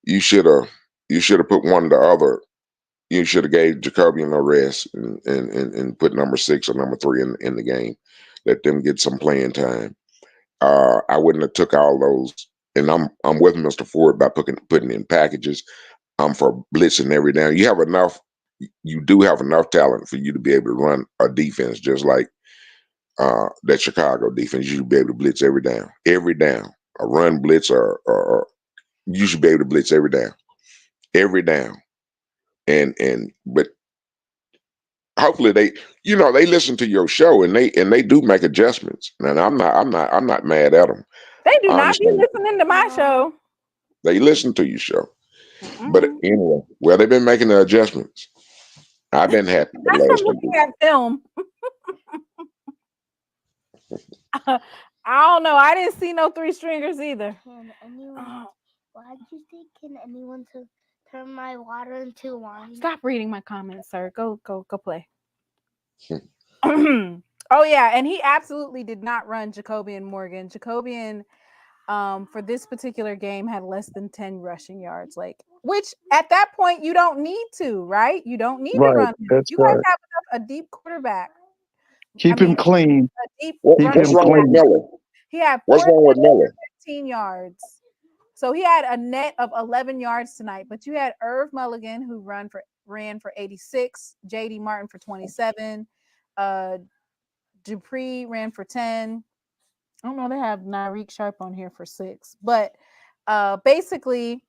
you should have put one of the other. You should have gave Jacobian a rest and put number 6 or number 3 in the game. Let them get some playing time. I wouldn't have took all those. And I'm with Mr. Ford by putting in packages. I'm for blitzing every down. You do have enough talent for you to be able to run a defense just like that Chicago defense. You should be able to blitz every down. A run blitz or you should be able to blitz every down. But hopefully they listen to your show and they do make adjustments. And I'm not mad at them. They do not be listening to my show. They listen to your show. But anyway, they've been making the adjustments. I've been happy. That's from looking at film. I don't know. I didn't see no 3-stringers either. Why do you think can anyone turn my water into wine? Stop reading my comments, sir. Go play. Oh yeah, and he absolutely did not run Jacobian Morgan. Jacobian for this particular game had less than 10 rushing yards, which at that point you don't need to, right? You don't need to run. You guys have a deep quarterback. Keep him clean. What's wrong with Miller? He had 15 yards. So he had a net of 11 yards tonight, but you had Irv Mulligan who ran for 86, JD Martin for 27, Dupree ran for 10. I don't know, they have Nyreek Sharp on here for 6, but basically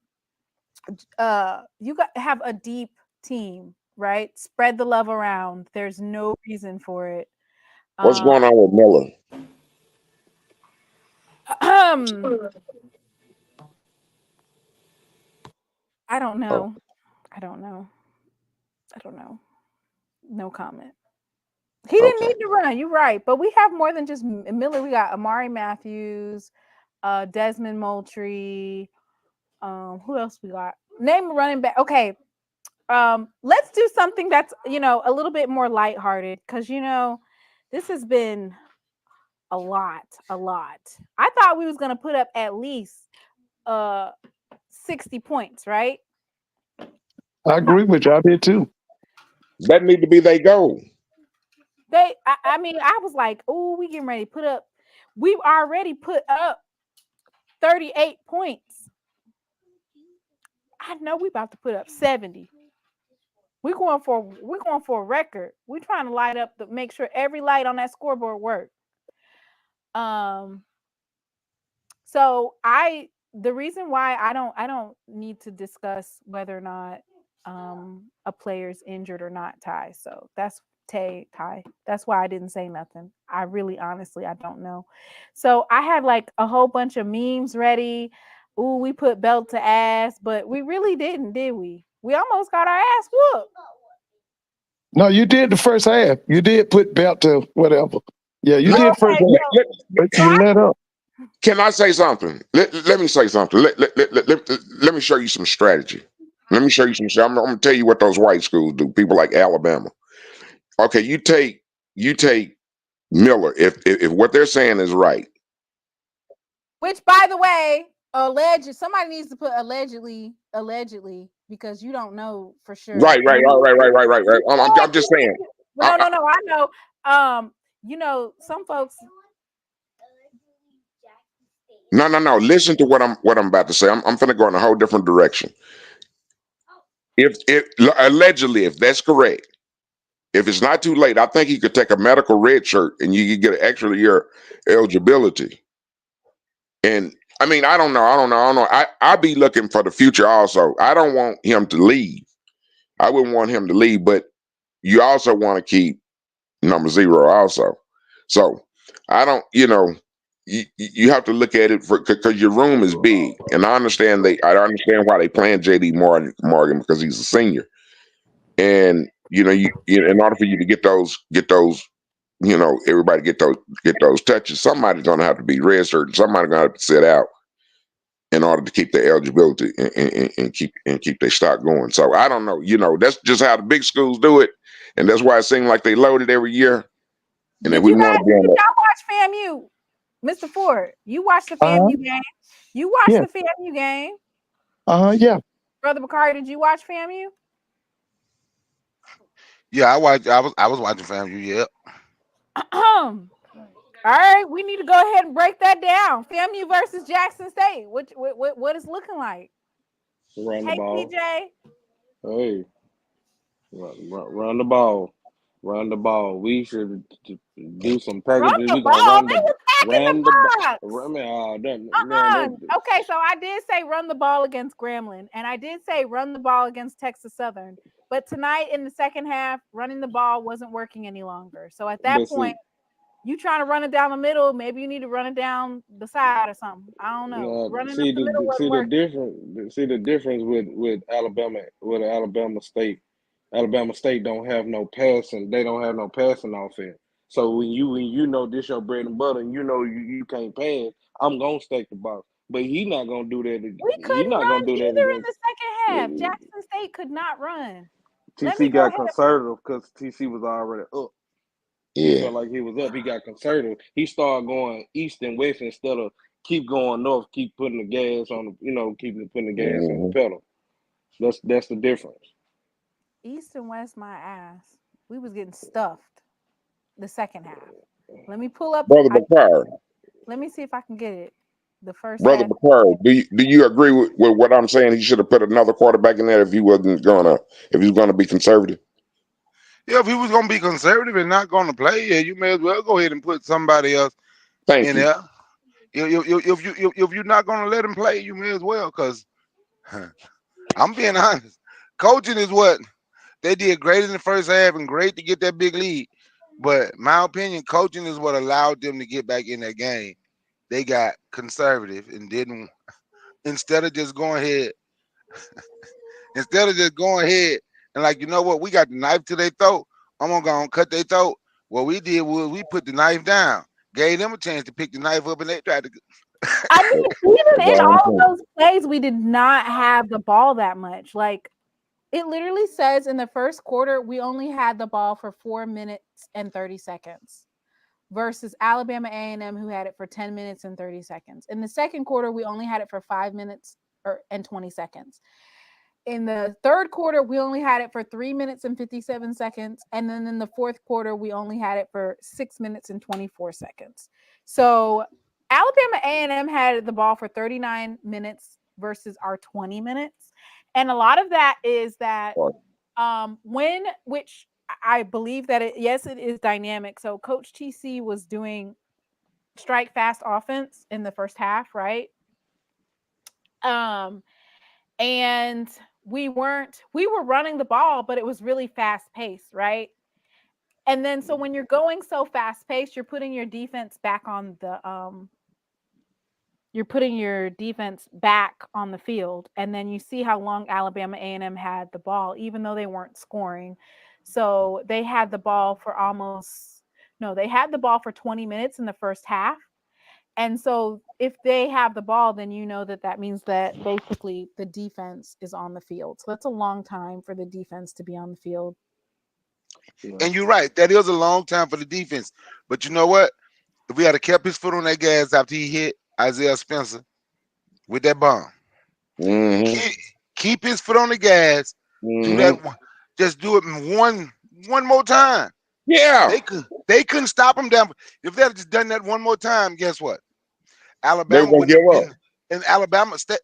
you have a deep team, right? Spread the love around. There's no reason for it. What's going on with Miller? I don't Oh, know. I don't know. I don't know. No comment. He didn't okay. need to run. You're right. But we have more than just Miller. We got Amari Matthews, Desmond Moultrie. Who else we got? Name a running back. Okay. Let's do something that's a little bit more lighthearted because this has been a lot. I thought we was gonna put up at least uh 60 points, right? I agree with you. I did too. That need to be their goal. I mean, I was like, oh, we getting ready to put up. We've already put up 38 points. I know we about to put up 70. We're going for a record. We're trying to light up make sure every light on that scoreboard works. So the reason why I don't need to discuss whether or not a player's injured or not, Ty. So that's Ty. That's why I didn't say nothing. I really honestly I don't know. So I had like a whole bunch of memes ready. Ooh, we put belt to ass, but we really didn't, did we? We almost got our ass whooped. No, you did the first half. You did put belt to whatever. Yeah, you Let, did first Okay, half. let, But so you I let up. can I say something? Let me say something. Let me show you some strategy. Let me show you some. I'm gonna tell you what those white schools do. People like Alabama. Okay, you take Miller. If what they're saying is right, which by the way, somebody needs to put allegedly because you don't know for sure. right, right, right, right, right, right, right, right. I'm just saying. No, no, no. I know. Some folks. No. Listen to what I'm about to say. I'm finna go in a whole different direction. If allegedly, if that's correct, if it's not too late, I think he could take a medical red shirt and you could get an extra year eligibility. And I mean, I don't know. I be looking for the future also. I don't want him to leave. I wouldn't want him to leave, but you also want to keep number 0 also. So I don't, you have to look at it because your room is big, and I understand why they plan JD Morgan because he's a senior, and in order for you to get those, everybody get those touches, somebody's gonna have to be redshirted, somebody's gonna have to sit out in order to keep their eligibility and keep their stock going. So I don't know, that's just how the big schools do it, and that's why it seems like they loaded every year. And if Did we you want to guys? be on Did that, y'all watch FAMU, Mr. Ford? You watched the Uh-huh. FAMU game. You watched Yeah. the FAMU game, Yeah. Brother Bakari. Did you watch FAMU? Yeah, I was watching FAMU. Yeah, All right, we need to go ahead and break that down. FAMU versus Jackson State. What is looking like? Run the Hey, ball. PJ. Hey, run the ball. Run the ball. We should do some Run packages. the We gonna ball. They was packing the run the ball. box. I mean, man, Okay, so I did say run the ball against Grambling, and I did say run the ball against Texas Southern. But tonight in the second half, running the ball wasn't working any longer. So at that but point, you trying to run it down the middle, maybe you need to run it down the side or something. I don't know. Running up see the middle wasn't working. the difference with Alabama with Alabama State. Alabama State don't have no passing. They don't have no passing offense. So when you know this your bread and butter, and you know you can't pass, I'm gonna stake the box. But he not gonna do that. We He couldn't not run gonna do that either in against. the second half. uh, Jackson State could not run. Let me TC go got ahead. conservative because TC was already up. He yeah. felt like he was up. He got conservative. He started going east and west instead of keep going north. Keep putting the gas on the, keep putting the gas on the Mhm. pedal. That's the difference. East and West my ass. We was getting stuffed the second half. Let me pull up. Brother Bakar, Let me see if I can get it. The first Brother half. Bakar, do you agree with what I'm saying? He should have put another quarterback in there if he was gonna be conservative. yeah. If he was gonna be conservative and not gonna play, yeah, you may as well go ahead and put somebody else Thank in you. there. If you're not gonna let him play, you may as well. Cause I'm being honest, coaching is what they did great in the first half and great to get that big lead. But my opinion, coaching is what allowed them to get back in that game. They got conservative and didn't, instead of just going ahead Instead of just going ahead and like, you know what, we got the knife to their throat. I'm gonna go and cut their throat. What we did was we put the knife down, gave them a chance to pick the knife up, and they tried to. I mean, even in Darn all of thing. those plays, we did not have the ball that much. Like it literally says in the first quarter, we only had the ball for 4 minutes and 30 seconds versus Alabama A&M, who had it for 10 minutes and 30 seconds. In the second quarter, we only had it for 5 minutes and 20 seconds. In the third quarter, we only had it for 3 minutes and 57 seconds. And then in the fourth quarter, we only had it for 6 minutes and 24 seconds. So Alabama A&M had the ball for 39 minutes versus our 20 minutes. And a lot of that is that which I believe that it is dynamic. So Coach TC was doing strike fast offense in the first half, right? And we were running the ball, but it was really fast paced, right? And then so when you're going so fast paced, you're putting your defense back on the field, and then you see how long Alabama A&M had the ball, even though they weren't scoring. So they had the ball for 20 minutes in the first half. And so if they have the ball, then you know that means that basically the defense is on the field. So that's a long time for the defense to be on the field. And you're right, that is a long time for the defense. But you know what? If we had kept his foot on that gas after he hit Isaiah Spencer with that bomb, keep his foot on the gas. Do that. Just do it one more time. Yeah. They couldn't stop him down. If they had just done that one more time, guess what? They Alabama were gonna wouldn't have give up. been, and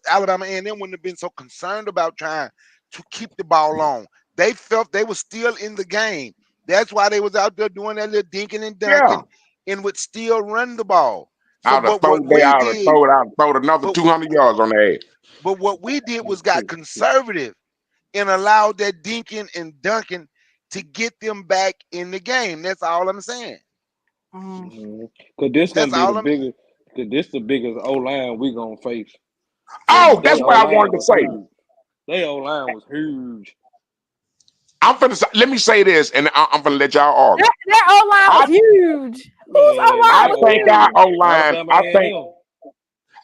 Alabama A&M wouldn't have been so concerned about trying to keep the ball long. They felt they were still in the game. That's why they was out there doing that little dinking and dunking and would still run the ball. So, Out of but what we did, throw it another 200 yards on their ass. but what we did was got conservative and allowed that dinking and dunking to get them back in the game. That's all I'm saying. Cause this gonna That's be the all I'm. biggest. Cause this the biggest O line we gonna face. Oh, They that's O what I line wanted to was say. huge. They O line was huge. Let me say this, and I'm gonna let y'all argue. Their O-line was huge. Whose O-line I was think our huge? O-line. Alabama A&M.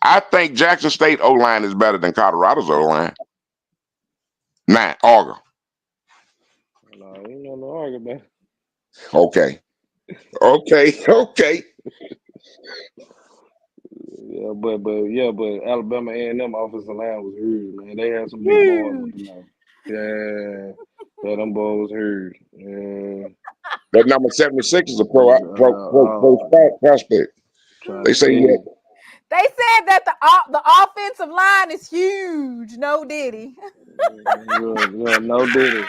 I think Jackson State O-line is better than Colorado's O-line. Argue. No, ain't no argument. Okay. Yeah, but Alabama A&M offensive line was huge, man. They had some big boys on them now. Yeah, them boys was huge. Yeah. That number 76 is a pro prospect. Trying They to say tell you. They said that the offensive line is huge. No diddy. Yeah, no diddy.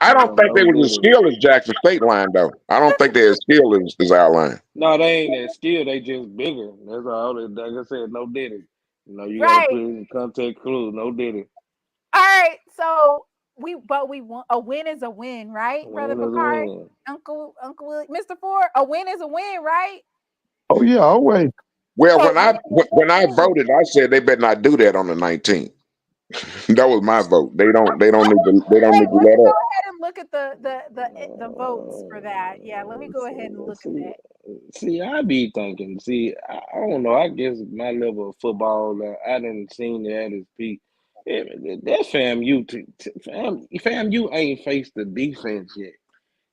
I don't think No they was as diddy. skilled as Jackson State line though. I don't think they're as skilled as our line. No, they ain't that skilled. They just bigger. That's all. Like I said, no diddy. You got to Right. put it in context clues. No diddy. All right. So we want a win is a win, right, Brother Win is a Bakari? win. Uncle Willie, Mr. Ford, a win is a win, right? Oh yeah, always. Well, So when I voted, I said they better not do that on the 19th. That was my vote. They don't need to Wait, let let me up. go ahead and look at the votes for that. Yeah, let me go ahead and look at that. See, I be thinking. See, I don't know. I guess my level of football, I didn't seen it at its peak. Yeah, that FAMU ain't faced the defense yet.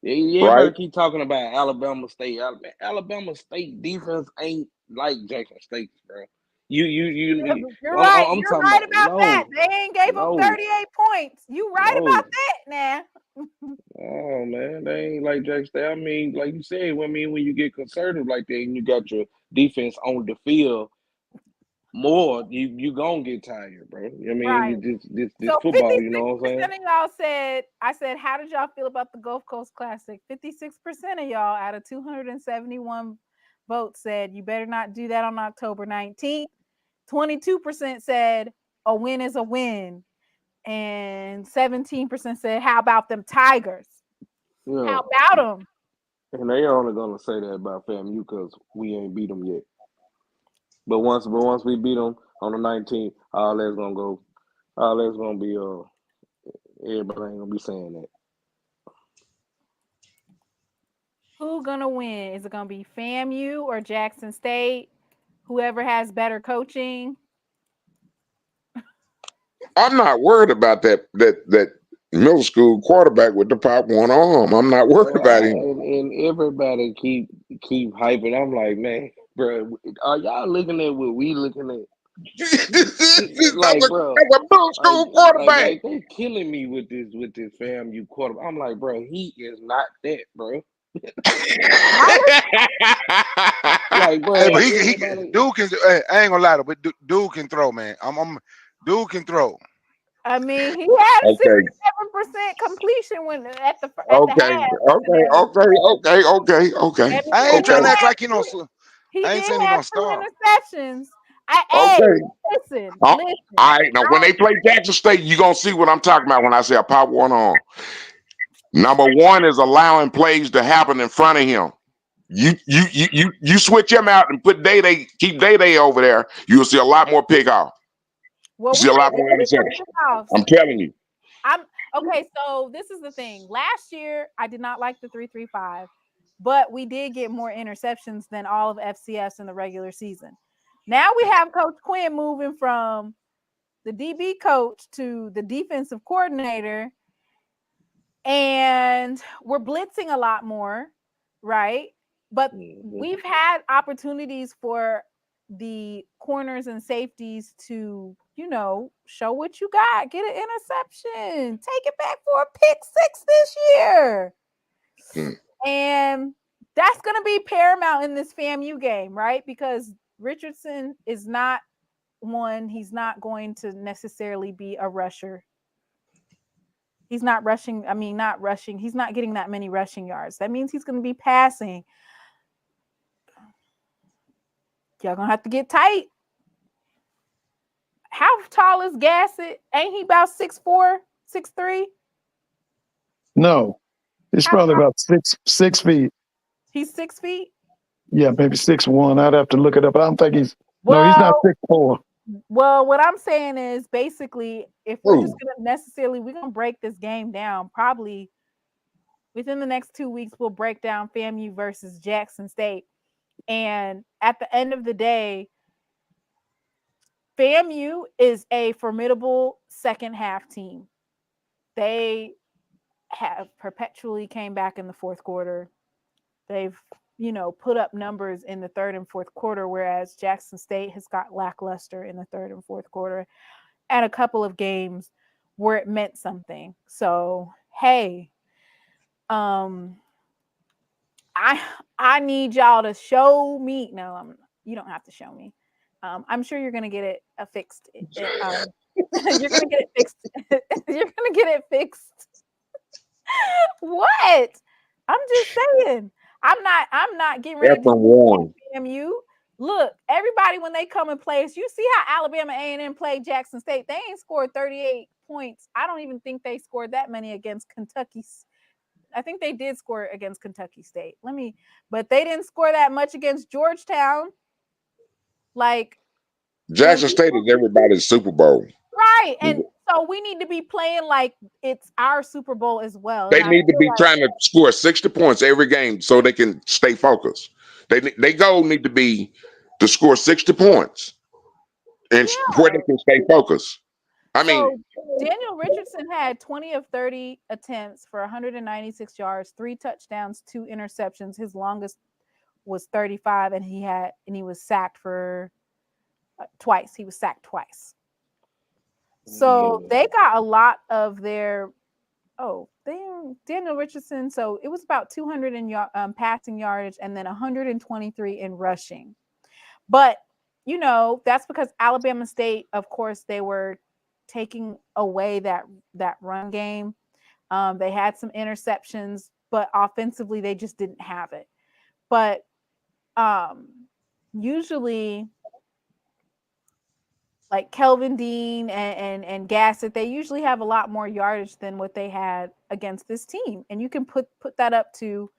You Right? heard keep talking about Alabama State. Alabama State defense ain't like Jackson State, bro. You're right. I'm You're talking right about about that. They ain't gave up no, 38 points. You right no. about that now. Oh man, they ain't like Jackson State. I mean, like you said, when you get conservative like that and you got your defense on the field more, you gonna get tired, bro. I Right. mean, this So football, you know what I'm 56% saying? of y'all I said, how did y'all feel about the Gulf Coast Classic? 56% of y'all out of 271 votes said you better not do that on October 19th. 22% said a win is a win. And 17% said, how about them Tigers? Yeah. How about them? And they only gonna say that about FAMU because we ain't beat them yet. But once we beat them on the 19th, all that's gonna be Everybody ain't gonna be saying that. Who gonna win? Is it gonna be FAMU or Jackson State? Whoever has better coaching. I'm not worried about that middle school quarterback with the pop one arm. I'm not worried Bro, about him. and everybody keep hyping. I'm like, man, bro, are y'all looking at what we looking at? That's Like, a bro, middle school quarterback. they killing me with this FAMU quarterback. I'm like, bro, he is not that, bro. Like, bro, Hey, but everybody. dude can. Hey, I ain't gonna lie, but dude can throw, man. Dude can throw. I mean, he had a Okay, 67% completion when at the okay, half and okay, everything. okay. And I he ain't trying did to act have like he don't. two. He I ain't did saying he have don't two start. interceptions. Hey, Okay. listen. All right, now when I they play Jackson State, you gonna see what I'm talking about when I say a pop one arm. Number one is allowing plays to happen in front of him. You switch him out and put keep Day over there. You'll see a lot more pick off. You well, see we a lot ain't more getting interception. any playoffs. I'm telling you. I'm okay. So this is the thing. Last year, I did not like the 3-3-5, but we did get more interceptions than all of FCS in the regular season. Now we have Coach Quinn moving from the DB coach to the defensive coordinator, and we're blitzing a lot more, right? But we've had opportunities for the corners and safeties to, show what you got, get an interception, take it back for a pick six this year. And that's going to be paramount in this FAMU game, right? Because Richaardson is not one, he's not going to necessarily be a rusher. He's not rushing. I mean, not rushing. He's not getting that many rushing yards. That means he's going to be passing. Y'all going to have to get tight. How tall is Gassett? Ain't he about 6'4", 6'3"? No, it's probably about 6 feet. He's 6 feet? Yeah, maybe 6'1". I'd have to look it up. I don't think he's Well, not 6'4". Well, what I'm saying is basically if we're just Ooh. we're going to break this game down probably within the next 2 weeks. We'll break down FAMU versus Jackson State. And at the end of the day, FAMU is a formidable second half team. They have perpetually came back in the fourth quarter. They've, put up numbers in the third and fourth quarter, whereas Jackson State has got lackluster in the third and fourth quarter and a couple of games where it meant something. So, hey, I need y'all to show me. No, you don't have to show me. I'm sure you're gonna get it fixed. You're gonna get it fixed. You're gonna get it fixed. What? I'm just saying. I'm not getting ready That's to warm. FAMU. Look, everybody when they come and play us, you see how Alabama A&M played Jackson State. They ain't scored 38 points. I don't even think they scored that many against Kentucky. I think they did score against Kentucky State. But they didn't score that much against Georgetown. Like Jackson State is everybody's Super Bowl. Right. And so we need to be playing like it's our Super Bowl as well. They And I need to feel be like trying to score 60 points every game so they can stay focused. They goal need to be to score 60 points and where they can stay focused. I mean, Daniel Richaardson had 20 of 30 attempts for 196 yards, 3 touchdowns, 2 interceptions. His longest was 35, and he was sacked for twice. He was sacked twice. So they got a lot of their Daniel Richaardson. So it was about 200 in passing yardage and then 123 in rushing. But that's because Alabama State, of course, they were taking away that run game. They had some interceptions, but offensively they just didn't have it. But usually, like Kelvin Dean and Gassett, they usually have a lot more yardage than what they had against this team, and you can put that up to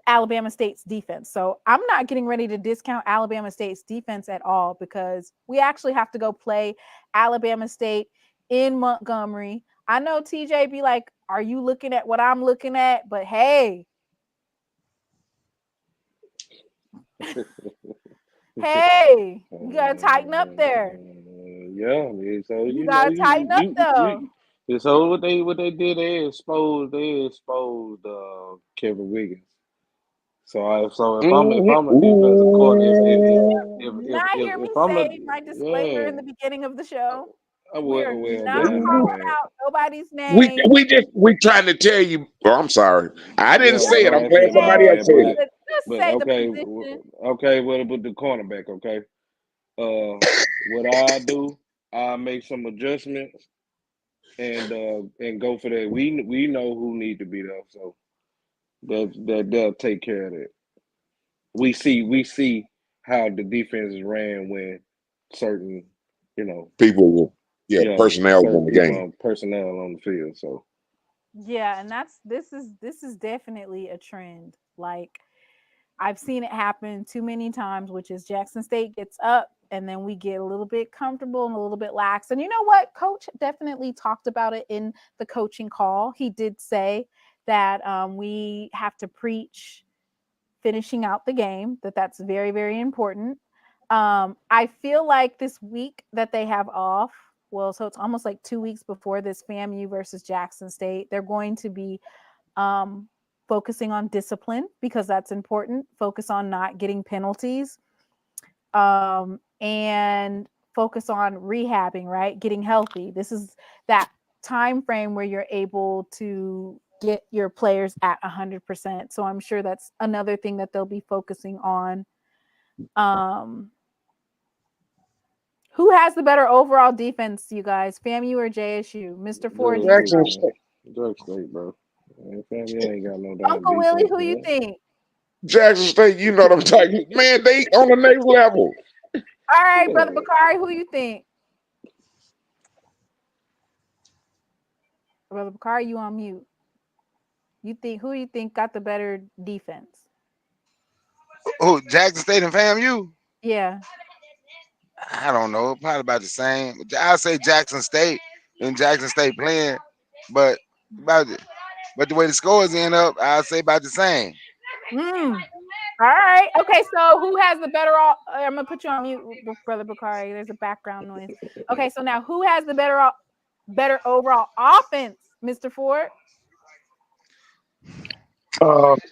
Alabama State's defense. So I'm not getting ready to discount Alabama State's defense at all because we actually have to go play Alabama State in Montgomery. I know TJ be like, are you looking at what I'm looking at? But hey, hey, you gotta tighten up there. Yeah. So You you know gotta tighten up though. so what they did, they exposed Kevin Wiggins. So if I'm a defensive coordinator, Not hear me if I'm a say my disclaimer yeah, in the beginning of the show. We are well not man, calling man. out nobody's We name. we trying to tell you. Oh, I'm sorry. I didn't Yeah, say Just it. no, I'm that's glad it, my somebody else bad. said it. just But say the okay, position. okay, well, with the cornerback, okay. What I do, I make some adjustments and go for that. We know who need to be there, so that they'll take care of that. We see how the defense is ran when certain, you know, People, yeah, personnel certain in the people game. on personnel on the field. So Yeah, and this is definitely a trend. Like I've seen it happen too many times, which is Jackson State gets up and then we get a little bit comfortable and a little bit lax. And you know what? Coach definitely talked about it in the coaching call. He did say that we have to preach finishing out the game, that's very, very important. I feel like this week that they have off, well, so it's almost like 2 weeks before this FAMU versus Jackson State, they're going to be um, focusing on discipline because that's important. Focus on not getting penalties, and focus on rehabbing, right? Getting healthy. This is that time frame where you're able to get your players at 100%. So I'm sure that's another thing that they'll be focusing on. Um, who has the better overall defense, you guys? FAMU or JSU? Mr. Ford, you Jackson start. State. Drug State, bro. Man, family ain't got no damn Uncle Willie, defense, who you man. think? Jackson State. You know what I'm talking. Man, they on the next level. All right, Yeah. Brother Bakari, who you think? Brother Bakari, you on mute. Who you think got the better defense? Oh, Jackson State and FAMU. Yeah. I don't know, probably about the same. I'll say Jackson State and Jackson State playing, but about the, but the way the scores end up, I'll say about the same. All right. Okay. So who has the better? I'm gonna put you on mute, Brother Bakari. There's a background noise. Okay. So now, who has the better overall offense, Mr. Ford?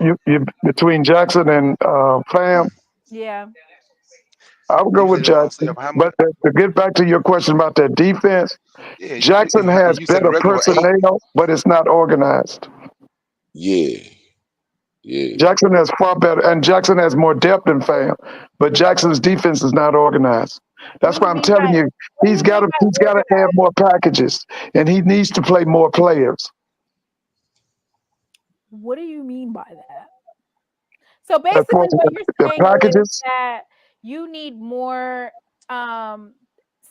You between Jackson and Fam, Yeah. I would go You with said they're gonna say Jackson. how much? But to get back to your question about that defense, Yeah, Jackson has you said the better record was 8. personnel, but it's not organized. Yeah, yeah. Jackson has far better, and Jackson has more depth than Fam, but Jackson's defense is not organized. What That's do why you I'm mean by telling you, what do you mean by he's got to add organized? more packages, and he needs to play more players. What do you mean by that? So As far basically, as what you're the saying is packages, that you need more um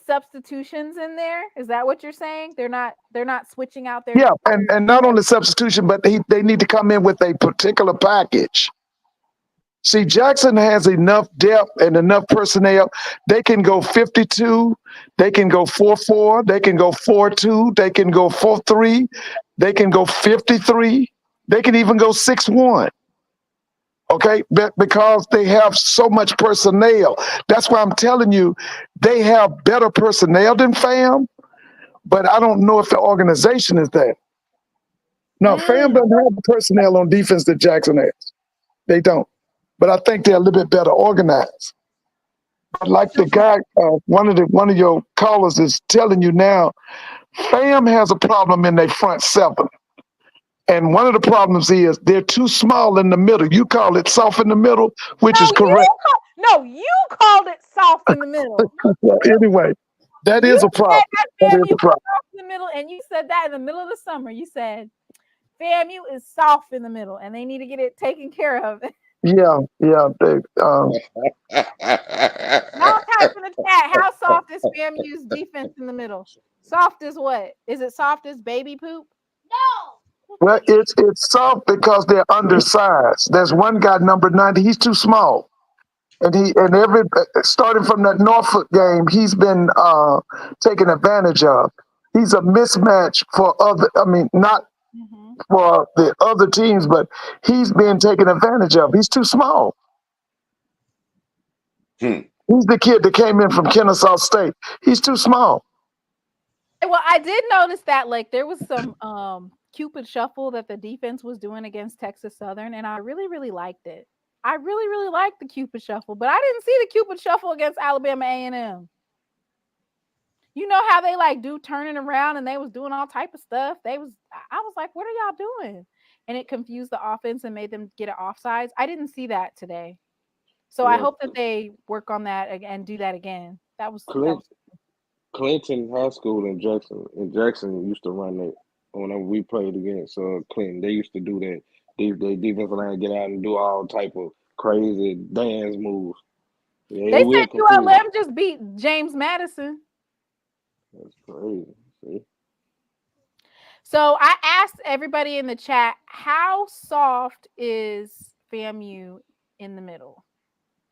substitutions in there. Is that what you're saying? They're not switching out their yeah, and not only substitution, but they need to come in with a particular package. See, Jackson has enough depth and enough personnel. They can go 52, they can go 4-4, they can go 4-2, they can go 4-3, they can go 53, they can even go 6-1. Okay, because they have so much personnel. That's why I'm telling you, they have better personnel than FAM, but I don't know if the organization is there. No, FAM Mm, doesn't have the personnel on defense that Jackson has. They don't. But I think they're a little bit better organized. Like the guy, one of your callers is telling you now, FAM has a problem in their front seven. And one of the problems is they're too small in the middle. You call it soft in the middle, which is correct. you called it soft in the middle. Well, anyway, that You is a said problem. that That is FAMU a was problem. soft in the middle, and you said that in the middle of the summer. You said FAMU is soft in the middle, and they need to get it taken care of. Yeah, yeah. Y'all type in the chat. How soft is FAMU's defense in the middle? Soft as what? Is it soft as baby poop? Well, it's soft because they're undersized. There's one guy, number 90. He's too small, and every starting from that Norfolk game, he's been taken advantage of. He's a mismatch for other. I mean, not Mhm. for the other teams, but he's being taken advantage of. He's too small. Hmm. He's the kid that came in from Kennesaw State. He's too small. Well, I did notice that like there was some Cupid shuffle that the defense was doing against Texas Southern, and I really, really liked it. I really, really liked the Cupid shuffle, but I didn't see the Cupid shuffle against Alabama A&M. You know how they like do turning around and they was doing all type of stuff. I was like, what are y'all doing? And it confused the offense and made them get it offsides. I didn't see that today. So I Yeah, hope that they work on that and do that again. That Clint, was Clinton High School in Jackson used to run that whenever we played against Clinton. They used to do that. They defensive line get out and do all type of crazy dance moves. Yeah, they it will said confuse. ULM just beat James Madison. That's crazy. See? So I asked everybody in the chat, how soft is FAMU in the middle?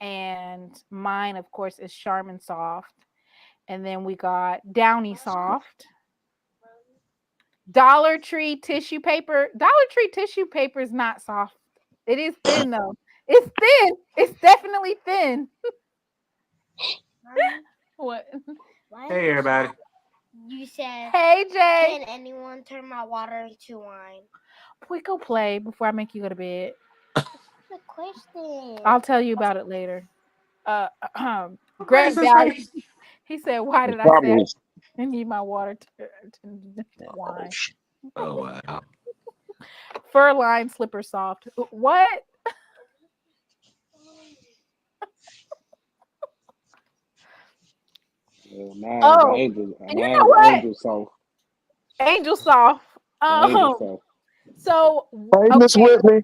And mine, of course, is Charmin soft. And then we got Downy soft. Dollar Tree tissue paper. Dollar Tree tissue paper is not soft. It is thin though. It's thin. It's definitely thin. What? Hey, everybody. You said, Hey Jay. can anyone turn my water to wine? Boy, go play before I make you go to bed. The question. I'll tell you about it later. What Greg makes this Valley. make- He said, "Why The did I say problem is, I need my water to wine?" Oh, wow. Fur line slipper soft. What? Oh, and you know Mine's what? angel soft. Angel soft. Angel soft. So Hey, Miss okay, Whitney.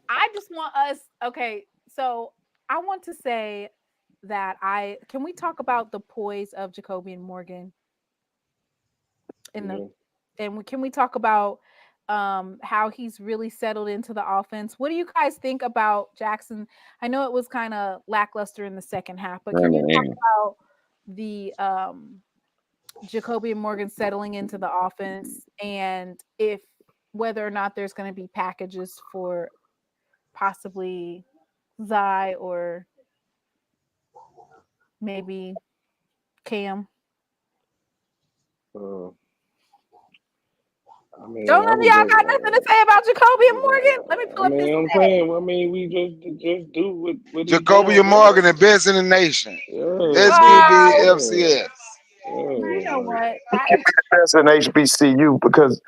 I just want us. Okay, so I want to say that can we talk about the poise of Jacobian Morgan in the Yeah. can we talk about how he's really settled into the offense? What do you guys think about Jackson? I know it was kind of lackluster in the second half, but can you talk man, about the Jacobian Morgan settling into the offense and if whether or not there's going to be packages for possibly Zai or maybe Cam? Uh, I mean, Don't I none of would y'all just. got nothing to say about Jacobian Morgan? Let me pull I up his mean, I'm stats. saying. I mean, we just do what he Jacobian doing well. Morgan, the best in the nation. Yeah, SQB, Wow. FCS. You know yeah. what? He can be the best in HBCU because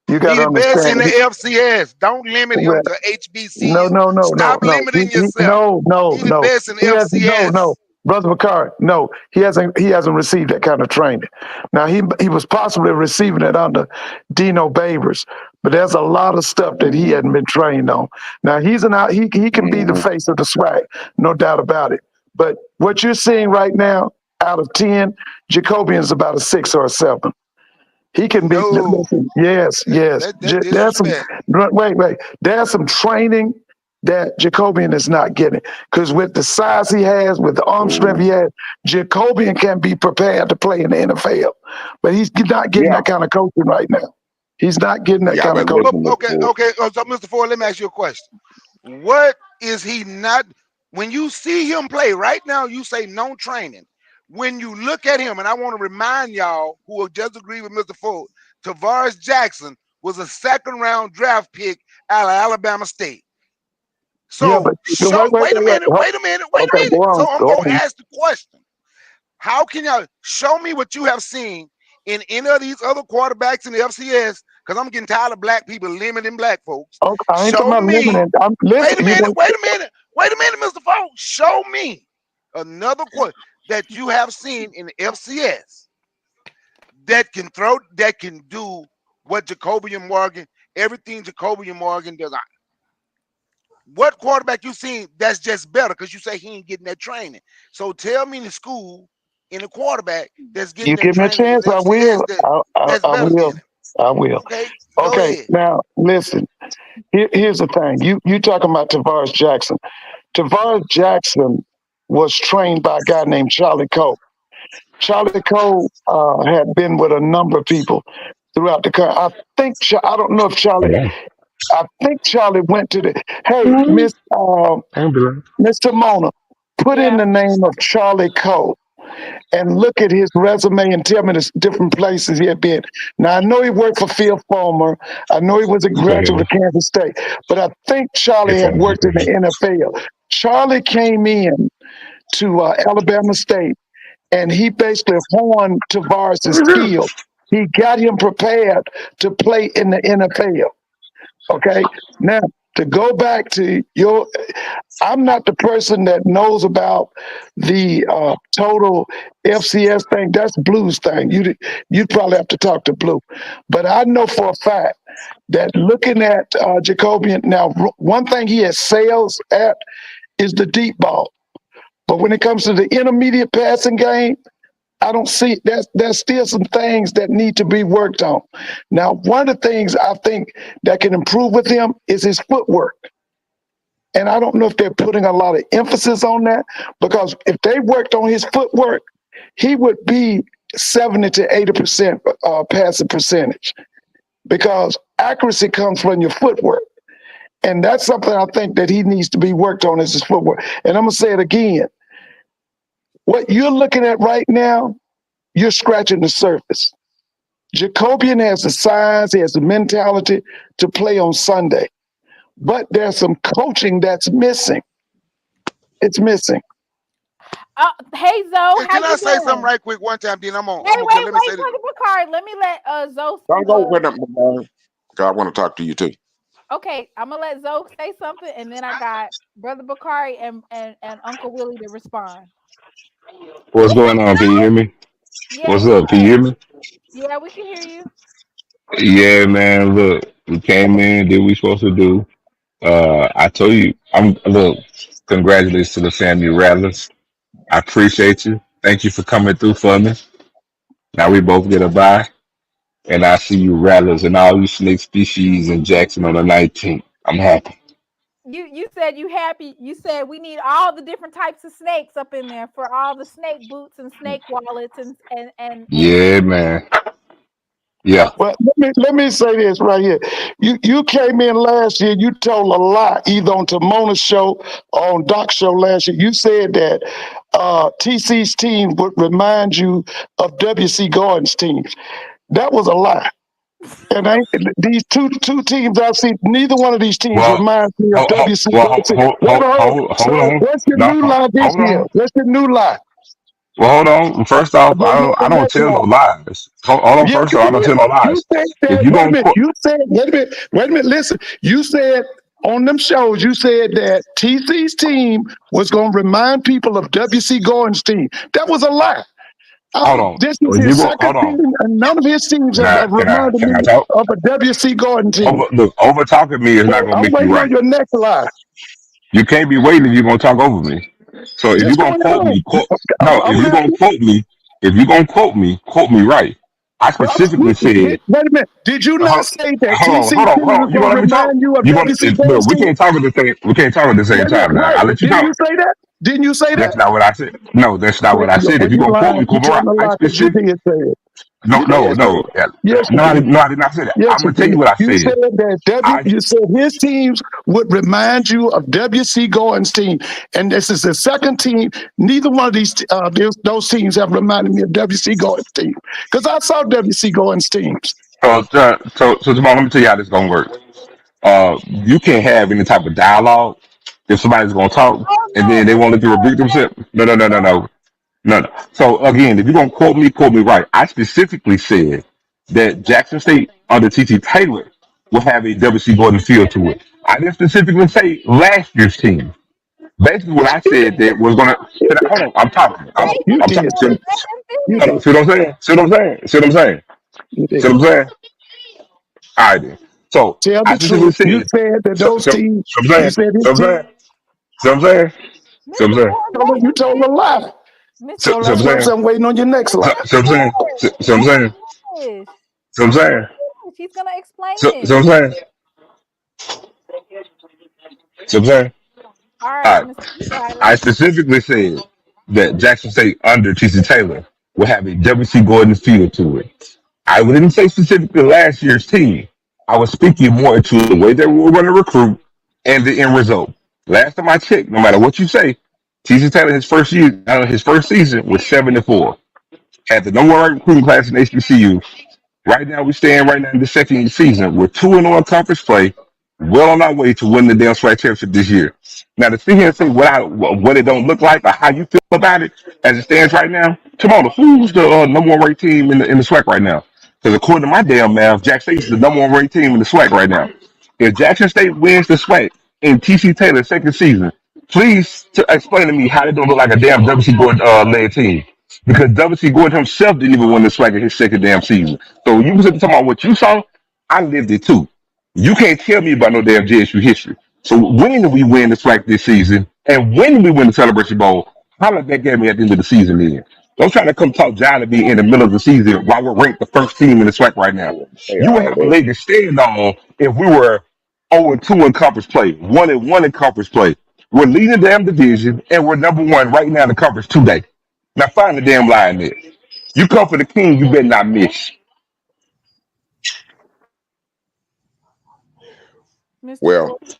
you got He to the best in understand. the FCS. Don't limit him Well, to no, HBCU. no, no, no, Stop no. limiting yourself. No, no, He the no. best in He has no, FCS. brother McCarr. No, he hasn't. He hasn't received that kind of training. Now he was possibly receiving it under Dino Babers, but there's a lot of stuff that he hadn't been trained on. Now he's an out. He can be the face of the SWAC, no doubt about it. But what you're seeing right now, out of 10, Jacobian's about a 6 or a 7. He can be. No, Listen, yes, yes. that's There's some. disrespect. Wait. There's some training that Jacobian is not getting because with the size he has, with the arm strength he has, Jacobian can be prepared to play in the NFL. But he's not getting yeah, that kind of coaching right now. He's not getting that yeah. kind of But coaching. Mr. Okay, Ford, okay. So, Mr. Ford, let me ask you a question. What is he not? When you see him play right now, you say no training. When you look at him, and I want to remind y'all who will just agree with Mr. Ford, Tavares Jackson was a second-round draft pick out of Alabama State. Yeah, So but wait. wait a minute, wait a minute, wait a Okay, minute. go So on, I'm go gonna on. ask the question. How can y'all show me what you have seen in any of these other quarterbacks in the FCS? Because I'm getting tired of black people limiting black folks. Okay, I ain't talking Show about me. living in. I'm Wait a listen. You minute, know, wait a minute, Mr. Fox. Show me another quarter that you have seen in the FCS that can do what Jacobian Morgan, everything Jacobian Morgan does. What quarterback you seen that's just better because you say he ain't getting that training. So tell me in the school, in the quarterback that's getting you that give me a training in chance, the I FCS will. that's I better than will. him. I will. Okay, go Okay, ahead. now listen. Here's the thing. You talking about Tavares Jackson. Tavares Jackson was trained by a guy named Charlie Coe. Charlie Cole had been with a number of people throughout the country. I don't know if Charlie. Yeah. I think Charlie went to the. Hey, Miss Simona, put in Yeah. the name of Charlie Cole and look at his resume and tell me the different places he had been. Now I know he worked for Phil Fulmer. I know he was a graduate of Kansas State, but I think Charlie had worked in the NFL. Charlie came in to Alabama State, and he basically honed Tavares' skill. He got him prepared to play in the NFL. Okay, now to go back to your, I'm not the person that knows about the total FCS thing. That's Blue's thing. You'd probably have to talk to Blue, but I know for a fact that looking at Jacobian now, one thing he has sales at is the deep ball. But when it comes to the intermediate passing game, I don't see there's still some things that need to be worked on. Now, one of the things I think that can improve with him is his footwork. And I don't know if they're putting a lot of emphasis on that, because if they worked on his footwork, he would be 70 to 80% passing percentage, because accuracy comes from your footwork. And that's something I think that he needs to be worked on, is his footwork. And I'm going to say it again. What you're looking at right now, you're scratching the surface. Jacobian has the size, he has the mentality to play on Sunday. But there's some coaching that's missing. It's missing. Hey Zoe, Can how I you say something doing? right quick one time? Then I'm Wait, gonna go. Let me say this. Brother Bakari. Let me let Zoe. Don't go with him, man. God, I want to talk to you too. Okay, I'm gonna let Zoe say something, and then I got Brother Bakari and Uncle Willie to respond. What's going on? Can you hear me? Yeah, What's we up? Can you can. hear me? Yeah, we can hear you. Yeah, man. Look, we came in, did what we supposed to do. I told you, look, congratulations to the FAMU Rattlers. I appreciate you. Thank you for coming through for me. Now we both get a bye. And I see you Rattlers and all you snake species in Jackson on the 19th. I'm happy. You said you happy. You said we need all the different types of snakes up in there for all the snake boots and snake wallets and Yeah, man. Yeah. Well, let me say this right here. You came in last year, you told a lie, either on Tamona's show or on Doc's show last year. You said that TC's team would remind you of WC Gordon's teams. That was a lie. And these two teams I've seen, neither one of these teams Well, reminds me of WC Gordon. Wait, hold. hold So on. what's your No, new lie this hold year? on. What's your new lie? Well, hold on. First off, Then get I the don't next tell no lie. lies. Hold on. Yes, First you off, I don't did. tell no You lies. said If that. you Wait a gonna minute. quote, You said, wait a minute. Listen, you said on them shows, you said that TC's team was going to remind people of WC Gordon's team. That was a lie. hold on. This is If you his go, second hold on. team, and none of his teams Can have reminded can me I talk? of a WC Gordon team. Over talking me is not So gonna I'm make you waiting on right. your next lie. You can't be waiting if you're gonna talk over me. So if you're Just go gonna quote ahead. me, quote no. I'm If you're gonna ready. quote me, quote me right. I specifically said, Wait a minute. Did you not say that hold TC on, team was You going gonna to let me talk? remind you of You gonna? WC Look, Gordon's team? we can't talk at the same Wait a minute. time. Now Right. I'll let you Didn't you talk. say that? Didn't you say That's that? not what I said. No, that's not Well, what I said. If you're you gonna quote lying. me, You quote me right. telling a I lie because you specific. did say it. No, You did say it. Yeah, Yes, you did. no, I did not say that. Yes, I'm you gonna tell did. you what I You said said. that I you said his teams would remind you of WC Gordon's team, and this is the second team. Neither one of those teams have reminded me of WC Gordon's team, because I saw WC Gordon's teams. so Jamal, let me tell you how this gonna work. You can't have any type of dialogue if somebody's gonna talk Oh and no, then they let want me to repeat themselves. go. No. So again, if you're gonna quote me right. I specifically said that Jackson State under TT Taylor will have a WC Gordon feel to it. I didn't specifically say last year's team. Basically, what Yes, I you said did. that was gonna. You did. Hold on, I'm talking. Say You I'm his did talking. say point. it. Let him You Hold on, did. finish. see what I'm saying? See what I'm saying? You See did. what I'm saying? All right, then. So Tell I the specifically truth. You said. said that those teams. So I'm You saying. said his So I'm team. saying. So I'm saying. So I'm Mr. saying. Ford, let You him told a finish. lie. Mr. So So I'm that's why Ford, saying. I'm waiting on your next let lie. him So I'm saying. finish. So I'm Let saying. him finish. So I'm Let him saying. finish. He's gonna explain So it. I'm saying. So I'm saying. All All right, right. Mr. Be quiet. Let I him finish. specifically said that Jackson State under TC Taylor will have a W.C. Gordon feel to it. I didn't say specifically last year's team. I was speaking more into the way that we were going to recruit and the end result. Last time I checked, no matter what you say, TC Taylor his first season was 7-4. Had the number one recruiting class in HBCU. Right now, we stand right now in the second season. We're 2-0 in conference play, well on our way to win the damn SWAC championship this year. Now, to sit here and say what it don't look like or how you feel about it as it stands right now, come on, who's the number one ranked team in the SWAC right now? Because according to my damn math, Jack State is the number one ranked team in the SWAC right now. If Jackson State wins the SWAC in TC Taylor's second season, please explain to me how they don't look like a damn WC Gordon led team. Because W.C. Gordon himself didn't even win the SWAC in his second damn season. So you was talking about what you saw, I lived it too. You can't tell me about no damn JSU history. So when did we win the SWAC this season? And when did we win the Celebration Bowl? How did that get me at the end of the season then? Don't try to come talk John to me in the middle of the season while we're ranked the first team in the SWAC right now. Hey, You would all have a that. leg to stand on if we were 0-2 in conference play, 1-1 in conference play. We're leading the damn division, and we're number one right now in the conference today. Now find the damn lie in there. You come for the king, you better not miss. Mr. Well, Ford.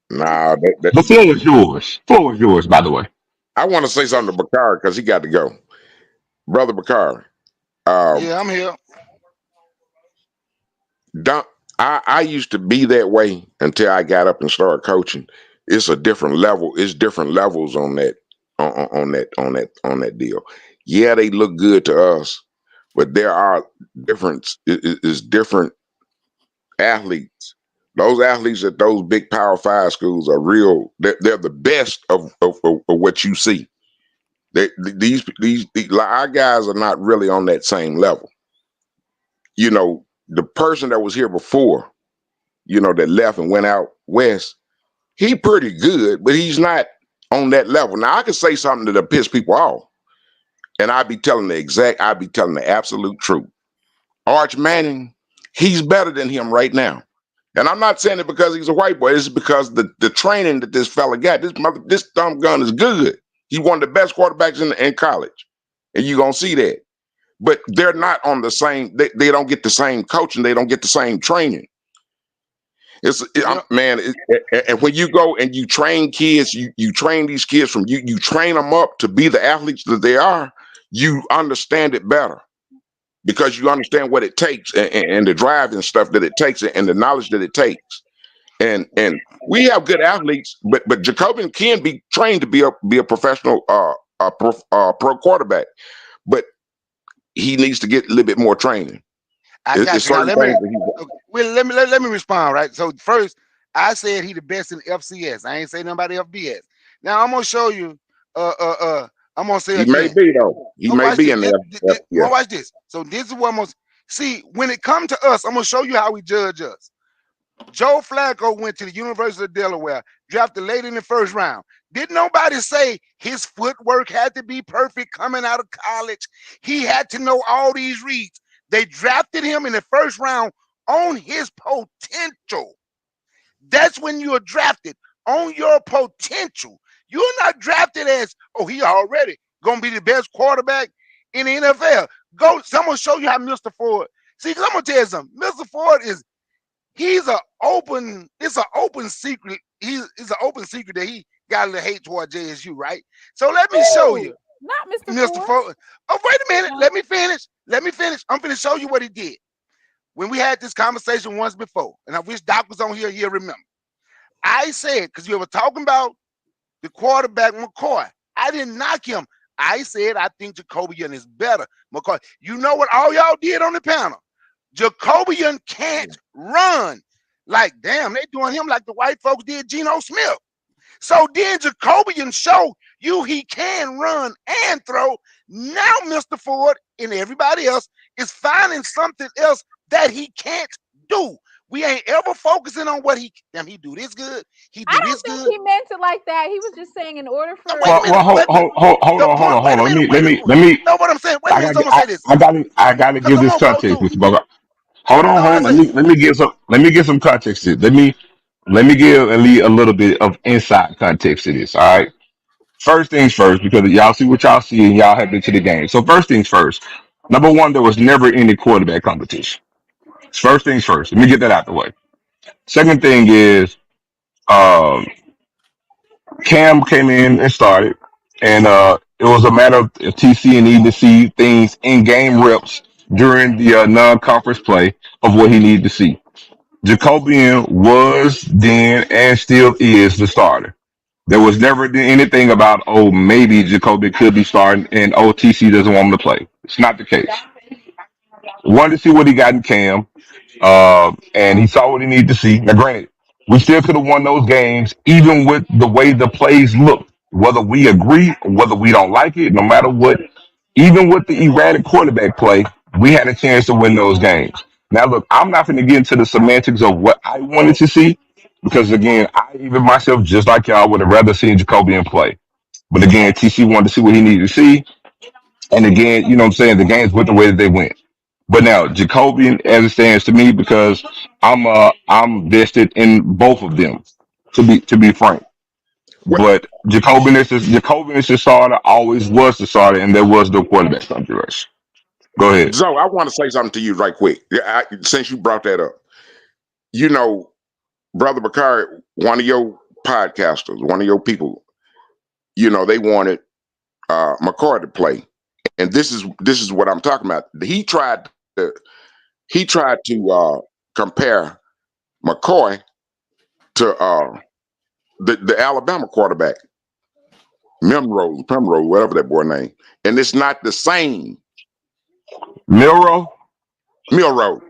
nah, The floor is yours. Floor is yours, by the way. I want to say something to Bakari because he got to go. Brother Bakari, um, Yeah, I'm here. don't, I used to be that way until I got up and started coaching. It's a different level. It's different levels on that, on that deal. Yeah, they look good to us, but there are difference. Is different athletes. Those athletes at those big Power Five schools are real. They're the best of what you see. These our guys are not really on that same level. You know, the person that was here before, that left and went out west, he pretty good, but he's not on that level. Now I could say something that'll piss people off, and I'd be telling the absolute truth. Arch Manning, he's better than him right now. And I'm not saying it because he's a white boy. It's because the training that this fella got. This dumb gun is good. He's one of the best quarterbacks in college, and you're gonna see that. But they're not on the same. They don't get the same coaching. They don't get the same training. Man. And when you go and you train kids, you train these kids you train them up to be the athletes that they are. You understand it better because you understand what it takes and the drive and stuff that it takes and the knowledge that it takes. And we have good athletes, but Jacobian can be trained to be a professional pro quarterback, but he needs to get a little bit more training. I got It's you. Now certain things that okay, well, let me respond, right? So first, I said he the best in FCS. I ain't say nobody FBS. Now I'm gonna show you. I'm gonna say he may again. be though. He may Watch be this. in there. Well, watch this. So this is what I'm gonna see. When it comes to us, I'm gonna show you how we judge us. Joe Flacco went to the University of Delaware, drafted late in the first round. Did nobody say his footwork had to be perfect coming out of college? He had to know all these reads. They drafted him in the first round on his potential. That's when you're drafted on your potential. You're not drafted as, he already gonna be the best quarterback in the NFL. Someone show you how Mr. Ford. See, I'm gonna tell you something. Mr. Ford it's an open secret. It's an open secret that he got a little hate toward JSU, right? So let me show you. Not Mr. Mr. Ford. Oh, wait a minute. Let me finish. I'm going to show you what he did. When we had this conversation once before, and I wish Doc was on here, he'll remember. I said, because you were talking about the quarterback, McCoy. I didn't knock him. I said, I think Jacobian is better. McCoy, you know what all y'all did on the panel? Jacobian can't run. Like, damn, they doing him like the white folks did Geno Smith. So then Jacobian showed you he can run and throw. Now Mr. Ford and everybody else is finding something else that he can't do. We ain't ever focusing on what he do this good. He do I don't this think good. he meant it like that. He was just saying in order for. Hold on. Let me. Know what I'm saying? Wait a minute, someone say this. I gotta give this context, Mr. Bugger. Hold on. Let me give some context to it. Let me give a little bit of inside context to this. All right. First things first, because y'all see what y'all see and y'all have been to the game. So first things first. Number one, there was never any quarterback competition. First things first. Let me get that out the way. Second thing is, um, Cam came in and started, and it was a matter of TC needing to see things in game reps during the non-conference play of what he needed to see. Jacobian was then and still is the starter. There was never anything about, oh, maybe Jacobian could be starting and OTC doesn't want him to play. It's not the case. Wanted to see what he got in Cam, and he saw what he needed to see. Now, granted, we still could have won those games, even with the way the plays look. Whether we agree or whether we don't like it, no matter what, even with the erratic quarterback play, we had a chance to win those games. Now, look, I'm not going to get into the semantics of what I wanted to see, because again, I even myself, just like y'all, would have rather seen Jacobian play. But again, TC wanted to see what he needed to see, and again, you know what I'm saying, the games went the way that they went. But now Jacobian, as it stands to me, because I'm vested in both of them, to be frank. Well, But Jacobian is the starter, always was the starter, and there was no quarterback controversy. Go ahead. Zoe, I want to say something to you right quick. Since you brought that up, you know, Brother Bakari, one of your podcasters, one of your people, you know, they wanted McCoy to play, and this is what I'm talking about. To he tried to compare McCoy to the Alabama quarterback, Pemrose, whatever that boy name, and it's not the same. Milrow? Milrow.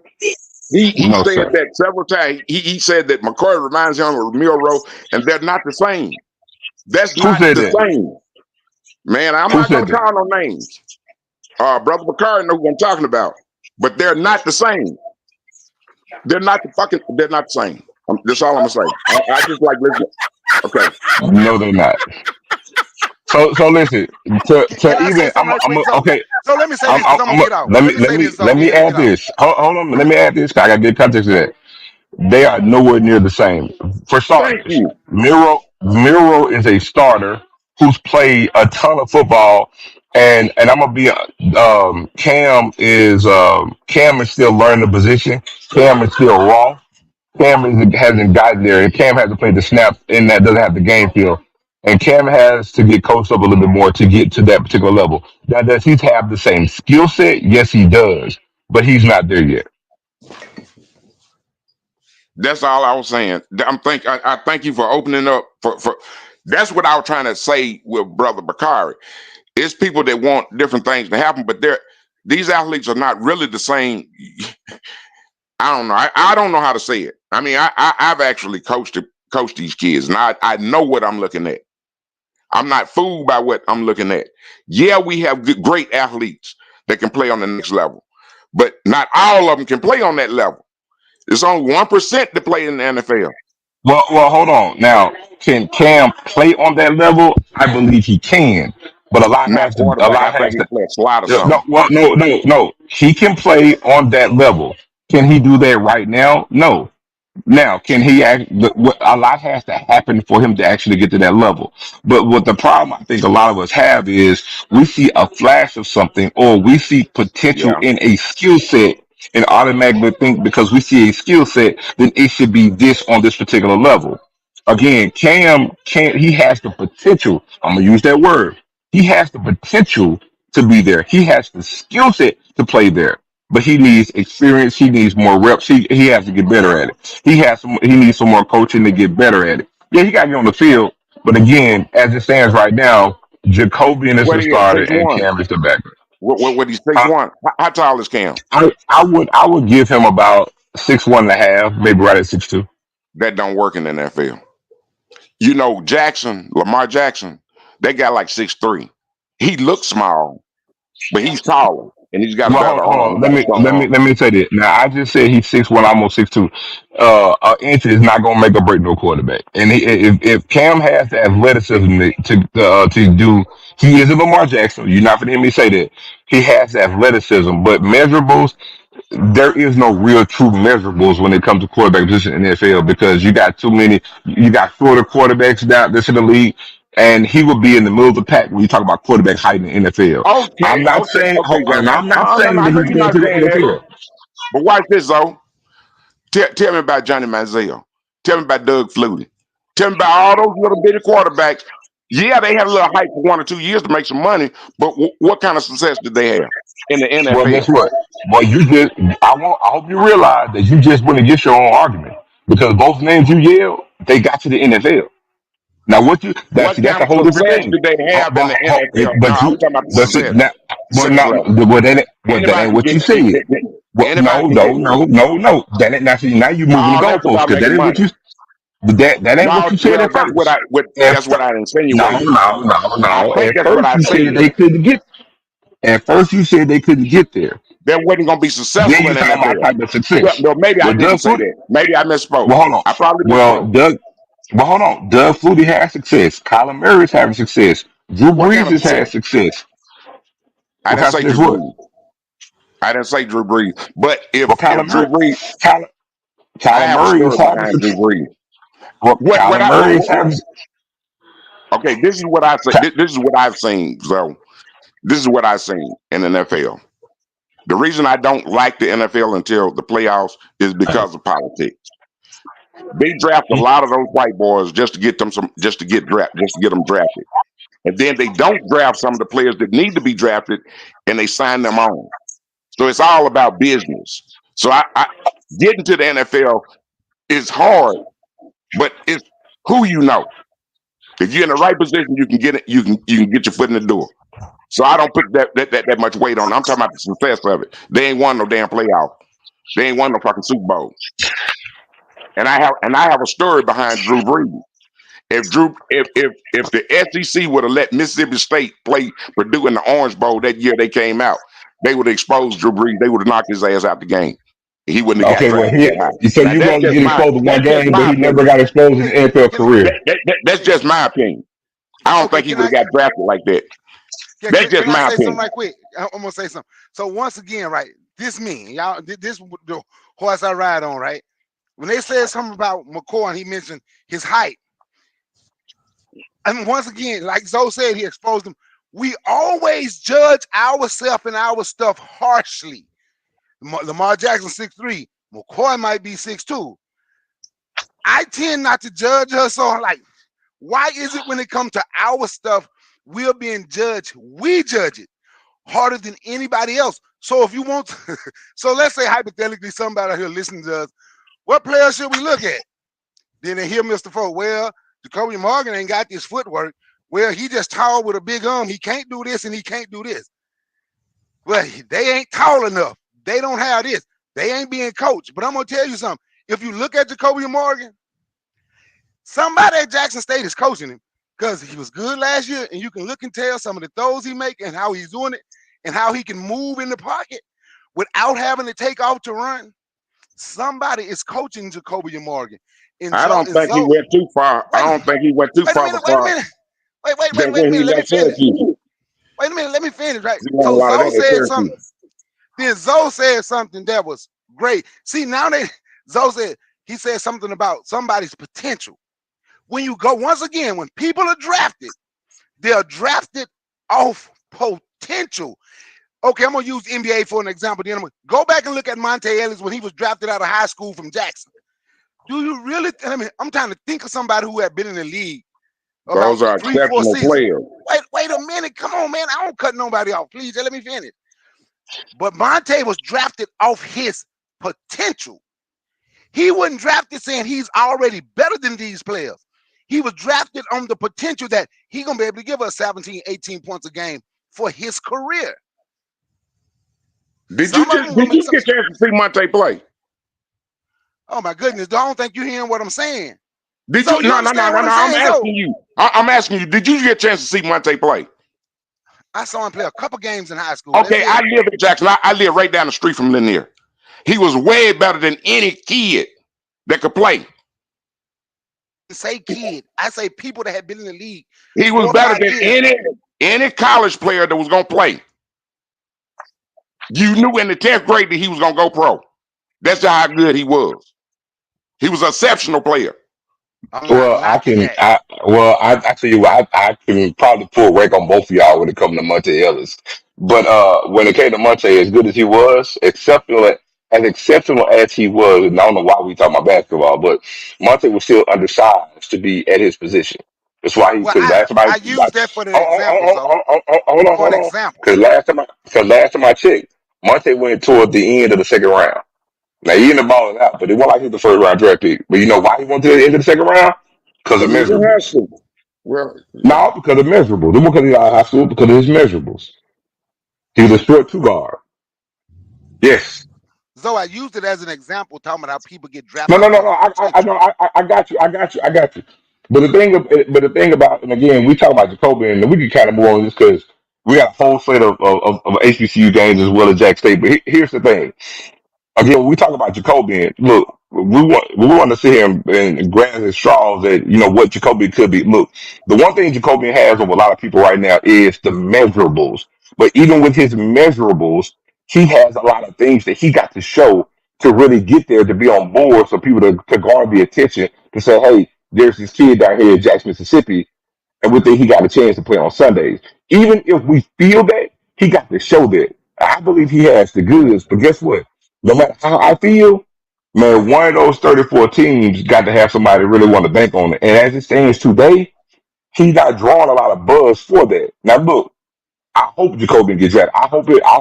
He No, said sir. that several times. He said that McCoy reminds him of Milrow, and they're not the same. That's Who not said the that? same. Man, I'm Who not said gonna that? call no names. Brother McCarry know who I'm talking about, but they're not the same. They're not the same. That's all I'm gonna say. I just like listen. Okay. No, they're not. So listen. Can To I say even something right quick, Zoe? okay. So let me say this because I'm gonna get out. Let me Let me say this, Zoe, let then me let me add get out. this. Hold on. Let me add this. 'Cause I got to get context of that. They are nowhere near the same. For Thank starters, you. Miro is a starter who's played a ton of football, and I'm gonna be Cam is still learning the position. Cam is still raw. Hasn't gotten there, and Cam hasn't played the snaps, and that doesn't have the game feel. And Cam has to get coached up a little bit more to get to that particular level. Now, does he have the same skill set? Yes, he does, but he's not there yet. That's all I was saying. I thank you for opening up for. That's what I was trying to say with Brother Bakari. It's people that want different things to happen, but these athletes are not really the same. I don't know. I don't know how to say it. I mean, I've actually coached these kids, and I know what I'm looking at. I'm not fooled by what I'm looking at. Yeah, we have great athletes that can play on the next level, but not all of them can play on that level. It's only 1% to play in the NFL. Well, hold on. Now, can Cam play on that level? I believe he can, but Not a quarterback. lot I think has he to. can play a slot or No, something. well, no. He can play on that level. Can he do that right now? No. Now, can he act? A lot has to happen for him to actually get to that level. But what the problem I think a lot of us have is we see a flash of something, or we see potential Yeah. in a skill set, and automatically think because we see a skill set, then it should be this on this particular level. Again, Cam can't. He has the potential. I'm gonna use that word. He has the potential to be there. He has the skill set to play there, but he needs experience. He needs more reps. He has to get better at it. He needs some more coaching to get better at it. Yeah, he got to get on the field, but again, as it stands right now, Jacobian is What the he is, starter six and one. Cam is the backup. What he's six I, one? How tall is Cam? I would give him about 6'1.5", maybe right at 6'2". That don't work in the NFL. You know, Lamar Jackson, they got like 6'3". He looks small, but he's taller and he's got a Well, better hold arm. on. He Let got a me strong let me arm. let me say this. Now, I just said he's 6'1", almost 6'2". An inch is not gonna make or break no quarterback. And if Cam has the athleticism to do, he is a Lamar Jackson. You're not gonna hear me say that. He has the athleticism, but measurables, there is no real true measurables when it comes to quarterback position in the NFL because you got too many. You got shorter quarterbacks down this in the league. and he will be in the middle of the pack when you talk about quarterback height in the NFL. I'm not saying, Okay, and Jackson. I'm not No, saying I that know he's you're going not to the saying that. NFL. But watch this, though. Tell me about Johnny Manziel. Tell me about Doug Flutie. Tell me about all those little bitty quarterbacks. Yeah, they had a little hype for 1 or 2 years to make some money, but what kind of success did they have in the Well, guess NFL? what? Well, you just, I hope you realize that you just went against your own argument because both names you yelled, they got to the NFL. Now, What that's kind a of whole different success thing. did they have in the NFL? No, But I'm you, talking about the but see, success, now, well, success not, level. that ain't Anybody can what get, you said. Well, anybody no, can no, get. no, no, no. That ain't, now, see, now you moving the Oh, that's goalposts about because making money. that ain't what No, you said well, at first. At that's what I No, insinuated. no, no, I no. think At that's what first I you said said. they couldn't get. At first you said they couldn't get there. They wasn't going to be Then successful you in talking about NFL. type of Well, success. no, maybe I Well, didn't Doug say Flutie. that. Maybe I misspoke. Well, hold on. I probably Well, misspoke. Doug. Well, hold on. Doug Flutie had success. Kyler Murray is having success. Drew What Brees kind of has had success? success. I What didn't kind of say success? Drew What? Brees. I didn't say Drew Brees. But Well, if Drew Brees, Kyler, I Kyler have a Murray is story having behind Drew success. Brees. Well, Kyler Murray is having. Okay, this is what I say. This is what I've seen. So this is what I've seen in the NFL. The reason I don't like the NFL until the playoffs is because of politics. They draft a lot of those white boys just to get them just to get them drafted. And then they don't draft some of the players that need to be drafted and they sign them on. So it's all about business. So I getting to the NFL is hard, but it's who you know. If you're in the right position, you can get it. You can get your foot in the door. So I don't put that much weight on it. I'm talking about the success of it. They ain't won no damn playoff. They ain't won no fucking Super Bowl. And I have a story behind Drew Brees. If the SEC would have let Mississippi State play Purdue in the Orange Bowl that year they came out, they would have exposed Drew Brees. They would have knocked his ass out the game. He wouldn't have got Okay, well, drafted that high. so Now you only get exposed to one that's just game, but my he never opinion. got exposed in the NFL Can I? career. That's just my opinion. I don't Okay, think he can would I? have got drafted like that. That's just Can I my say something opinion. right quick? I'm gonna say something. So once again, right? This mean y'all. This the horse I ride on, right? When they said something about McCoy and he mentioned his height, and once again, like Zoe said, he exposed him. We always judge ourselves and our stuff harshly. Lamar Jackson 6'3", McCoy might be 6'2". I tend not to judge us on like, why is it when it comes to our stuff, we're being judged, we judge it harder than anybody else. So if you want to, so let's say hypothetically somebody out here listening to us, what player should we look at? Then they hear Mr. Folk, well, Jacobian Morgan ain't got this footwork. Well, he just tall with a big arm. He can't do this and he can't do this. Well, they ain't tall enough. They don't have this. They ain't being coached. But I'm gonna tell you something. If you look at Jacobian Morgan, somebody at Jackson State is coaching him because he was good last year, and you can look and tell some of the throws he make and how he's doing it and how he can move in the pocket without having to take off to run. Somebody is coaching Jacobian Morgan. And I don't think he Zoe, went too far. I wait, don't think he went too wait a far minute, wait a before minute. Wait a when he minute. Let me left finish. Syracuse. Wait a minute, let me finish, right? He learned a So lot of Zoe that at said something. Syracuse. Then Zoe said something that was great. See, now Zoe said, he said something about somebody's potential. When you go, once again, when people are drafted, they're drafted off potential. Okay, I'm gonna use NBA for an example. Then I'm gonna go back and look at Monte Ellis when he was drafted out of high school from Jackson. Do you really? I mean, I'm trying to think of somebody who had been in the league about Those are 3-4 exceptional seasons. players. Wait a minute. Come on, man. I don't cut nobody off. Please, let me finish. But Monte was drafted off his potential. He wasn't drafted saying he's already better than these players. He was drafted on the potential that he's going to be able to give us 17, 18 points a game for his career. Did Some of them will make you some. get a chance to see Monte play? Oh, my goodness. I don't think you're hearing what I'm saying. Did So you? you No, no, no, understand no, what I'm no. I'm saying? So asking you. I'm asking you. Did you get a chance to see Monte play? I saw him play a couple games in high school. That's Okay, I it. live in Jackson. I live right down the street from Lanier. He was way better than any kid that could play. Say kid. I say people that have been in the league He was 4 or better 5 than years. any college player that was gonna play. You knew in the 10th grade that he was gonna go pro. That's how good he was. He was an exceptional player. I'm not Well, I knocking can. that. I tell you what. I can probably pull rank on both of y'all when it comes to Monte Ellis. But when it came to Monte, as good as he was, exceptional as he was, and I don't know why we talk about basketball, but Monte was still undersized to be at his position. That's why Well, because last time I use that for the example, so for an hold on, example. because last time I checked, Monte went toward the end of the second round. Now he ended up balling out, but it wasn't like he was the first round draft pick. But you know why he went to the end of the second round? Because of Because he was in high measurables. school. Well, yeah. No, because of measurables. It wasn't because he got out of high school, because of his measurables. He was a short two guard. Yes. So I used it as an example, talking about how people get No, drafted no, no, because no. of I potential. know. I got you. I got you. I got you. But the thing about, and again, we talk about Jacoby, and we can kind of move on this because we got a whole slate of HBCU games as well as Jack State. But here's the thing. Again, when we talk about Jacobian, look, we want to see him and grab his straws at what Jacobian could be. Look, the one thing Jacobian has over a lot of people right now is the measurables. But even with his measurables, he has a lot of things that he got to show to really get there to be on board, so people to garner the attention to say, hey, there's this kid down here in Jackson, Mississippi, and we think he got a chance to play on Sundays. Even if we feel that, he got to show that. I believe he has the goods, but guess what? No matter how I feel, man, one of those 34 teams got to have somebody really want to bank on it. And as it stands today, he's not drawing a lot of buzz for that. Now, look, I hope Jacobian gets drafted. I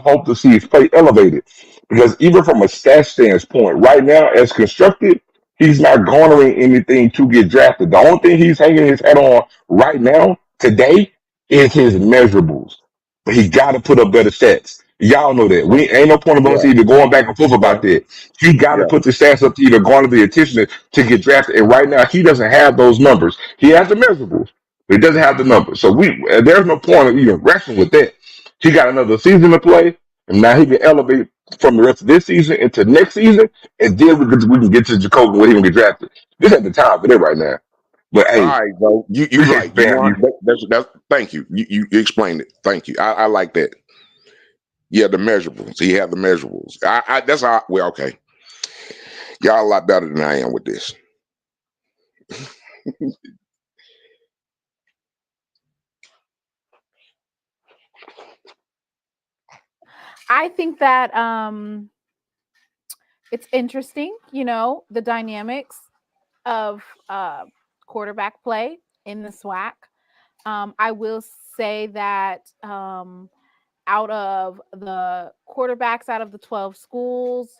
hope to see his play elevated because even from a stat standpoint, right now as constructed, he's not garnering anything to get drafted. The only thing he's hanging his head on right now today is his measurables. But he got to put up better stats. Y'all know that. We ain't no point of us Yeah. either going back and forth Yeah. about that. He got to Yeah. put the stats up to either garner the attention to get drafted. And right now, he doesn't have those numbers. He has the measurables. But he doesn't have the numbers. So there's no point of even wrestling with that. He got another season to play, and now he can elevate from the rest of this season into next season, and then we can get to Jacoby when he can get drafted. This ain't the time for that right now. But All hey, right, bro. You appreciate you, right. You fam. want that's thank you. You explained it. Thank you. I like that. Yeah, the measurables. He had the measurables. That's how. Well, okay. Y'all a lot better than I am with this. I think that it's interesting, the dynamics of quarterback play in the SWAC. I will say that out of the quarterbacks out of the 12 schools,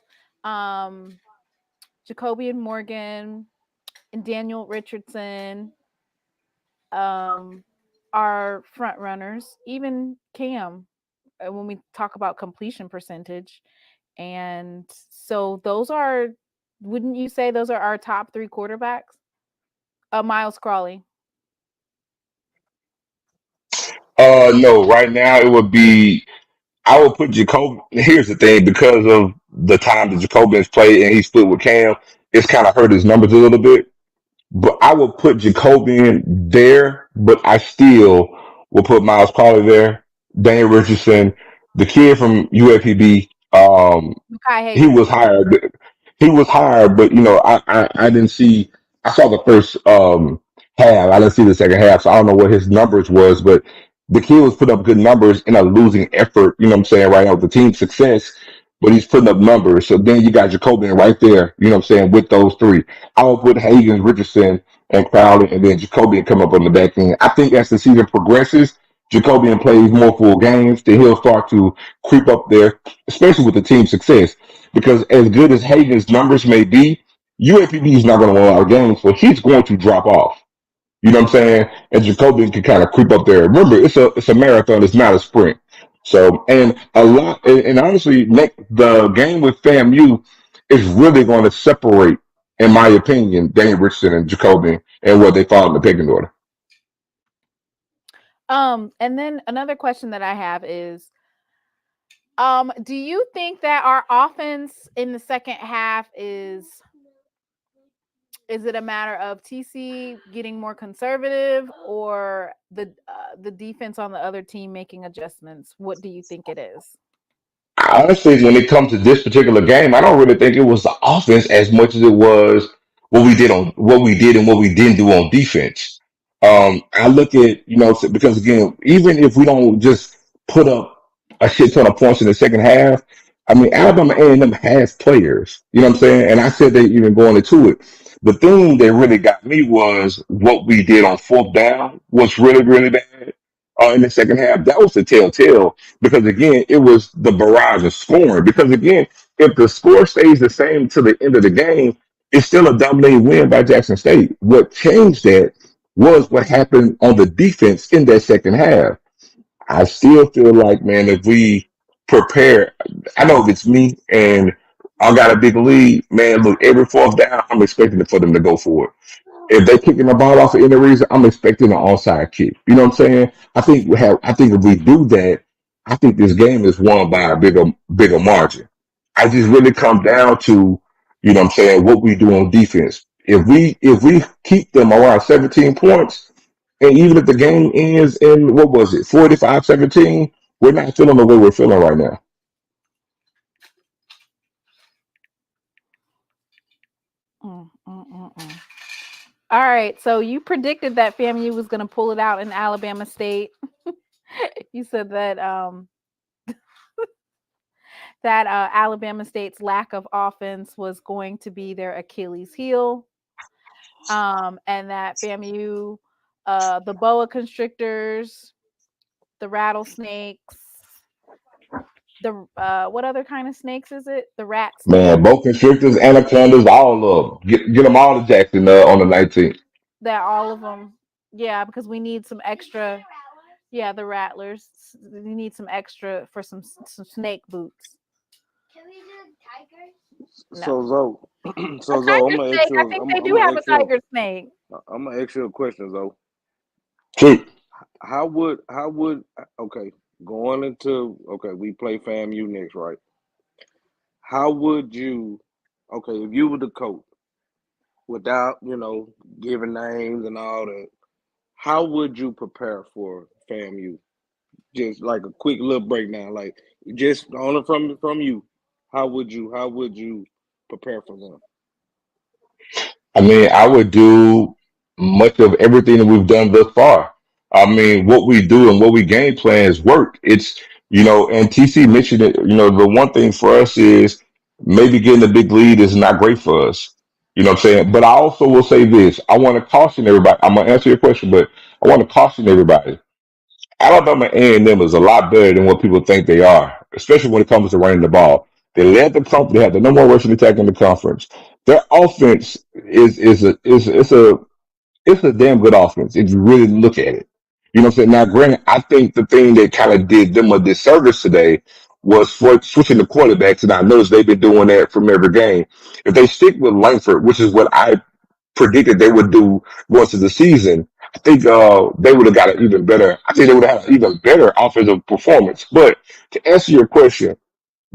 um, Jacobian Morgan and Daniel Richaardson are front runners. Even Cam, when we talk about completion percentage. And so those are, wouldn't you say those are our top three quarterbacks? Miles Crawley. No, right now it would be. I would put Jacoby. Here's the thing, because of the time that Jacoby's played and he split with Cam, it's kind of hurt his numbers a little bit. But I would put Jacobian there, but I still will put Miles Carter there, Daniel Richardson, the kid from UAPB. Makai He Hagan. was hired. He was hired, but I didn't see. I saw the first half. I didn't see the second half, so I don't know what his numbers was. But the kid was putting up good numbers in a losing effort. You know what I'm saying? Right now with the team's success, but he's putting up numbers. So then you got Jacobian right there. You know what I'm saying? With those three, I would put Hagan, Richardson, and Crowley, and then Jacobian come up on the back end. I think as the season progresses, Jacobian plays more full games, then he'll start to creep up there, especially with the team's success. Because as good as Hagen's numbers may be, UAPB is not going to win a lot of games, so he's going to drop off. You know what I'm saying? And Jacobian can kind of creep up there. Remember, it's a marathon, it's not a sprint. So, and a lot, and honestly, the game with FAMU is really going to separate, in my opinion, Daniel Richardson and Jacobian and where they fall in the pecking order. And then another question that I have is, do you think that our offense in the second half is it a matter of TC getting more conservative or the defense on the other team making adjustments? What do you think it is? Honestly, when it comes to this particular game, I don't really think it was the offense as much as it was what we did and what we didn't do on defense. I look at, because again, even if we don't just put up a shit ton of points in the second half, I mean, Alabama A&M has players, you know what I'm saying? And I said they even going into it. The thing that really got me was what we did on fourth down was really, really bad. In the second half, that was the telltale because again, it was the barrage of scoring. Because again, if the score stays the same to the end of the game, it's still a dominating win by Jackson State. What changed that was what happened on the defense in that second half. I still feel like, man, if we prepare, I know if it's me and I got a big lead, man, look, every fourth down, I'm expecting for them to go for it. If they're kicking the ball off for any reason, I'm expecting an onside kick. You know what I'm saying? I think if we do that, I think this game is won by a bigger margin. I just really come down to, you know what I'm saying, what we do on defense. If we keep them around 17 points, and even if the game ends in what was it, 45-17, we're not feeling the way we're feeling right now. Mm, mm, mm, mm. All right, so you predicted that FAMU was going to pull it out in Alabama State. You said that Alabama State's lack of offense was going to be their Achilles heel, and that FAMU, the boa constrictors, the rattlesnakes, the what other kind of snakes is it? The rat snake. Man, both constrictors, anacondas, all of them. Get them all to Jackson on the 19th. That all of them, yeah, because we need some extra. Yeah, the rattlers. We need some extra for some snake boots. So No, Zoe, a so Zoe, tiger snake. I think they do have a tiger snake. I'm gonna ask you a question, Zoe. Shoot. How would okay going into we play FAMU next, right? How would you if you were the coach without giving names and all that? How would you prepare for FAMU? Just like a quick little breakdown, like just only from you. How would you prepare for them? I mean, I would do much of everything that we've done thus far. I mean, what we do and what we game plan is work. And TC mentioned it, the one thing for us is maybe getting a big lead is not great for us. You know what I'm saying? But I also will say this. I want to caution everybody. I'm going to answer your question, but I want to caution everybody. Alabama A&M is a lot better than what people think they are, especially when it comes to running the ball. They led the company, they had the number one rushing attack in the conference. Their offense it's a damn good offense if you really look at it. You know what I'm saying? Now, granted, I think the thing that kind of did them a disservice today was for switching the quarterbacks, and I noticed they've been doing that from every game. If they stick with Lankford, which is what I predicted they would do once of the season, I think they would have got an even better. I think they would have had an even better offensive performance. But to answer your question,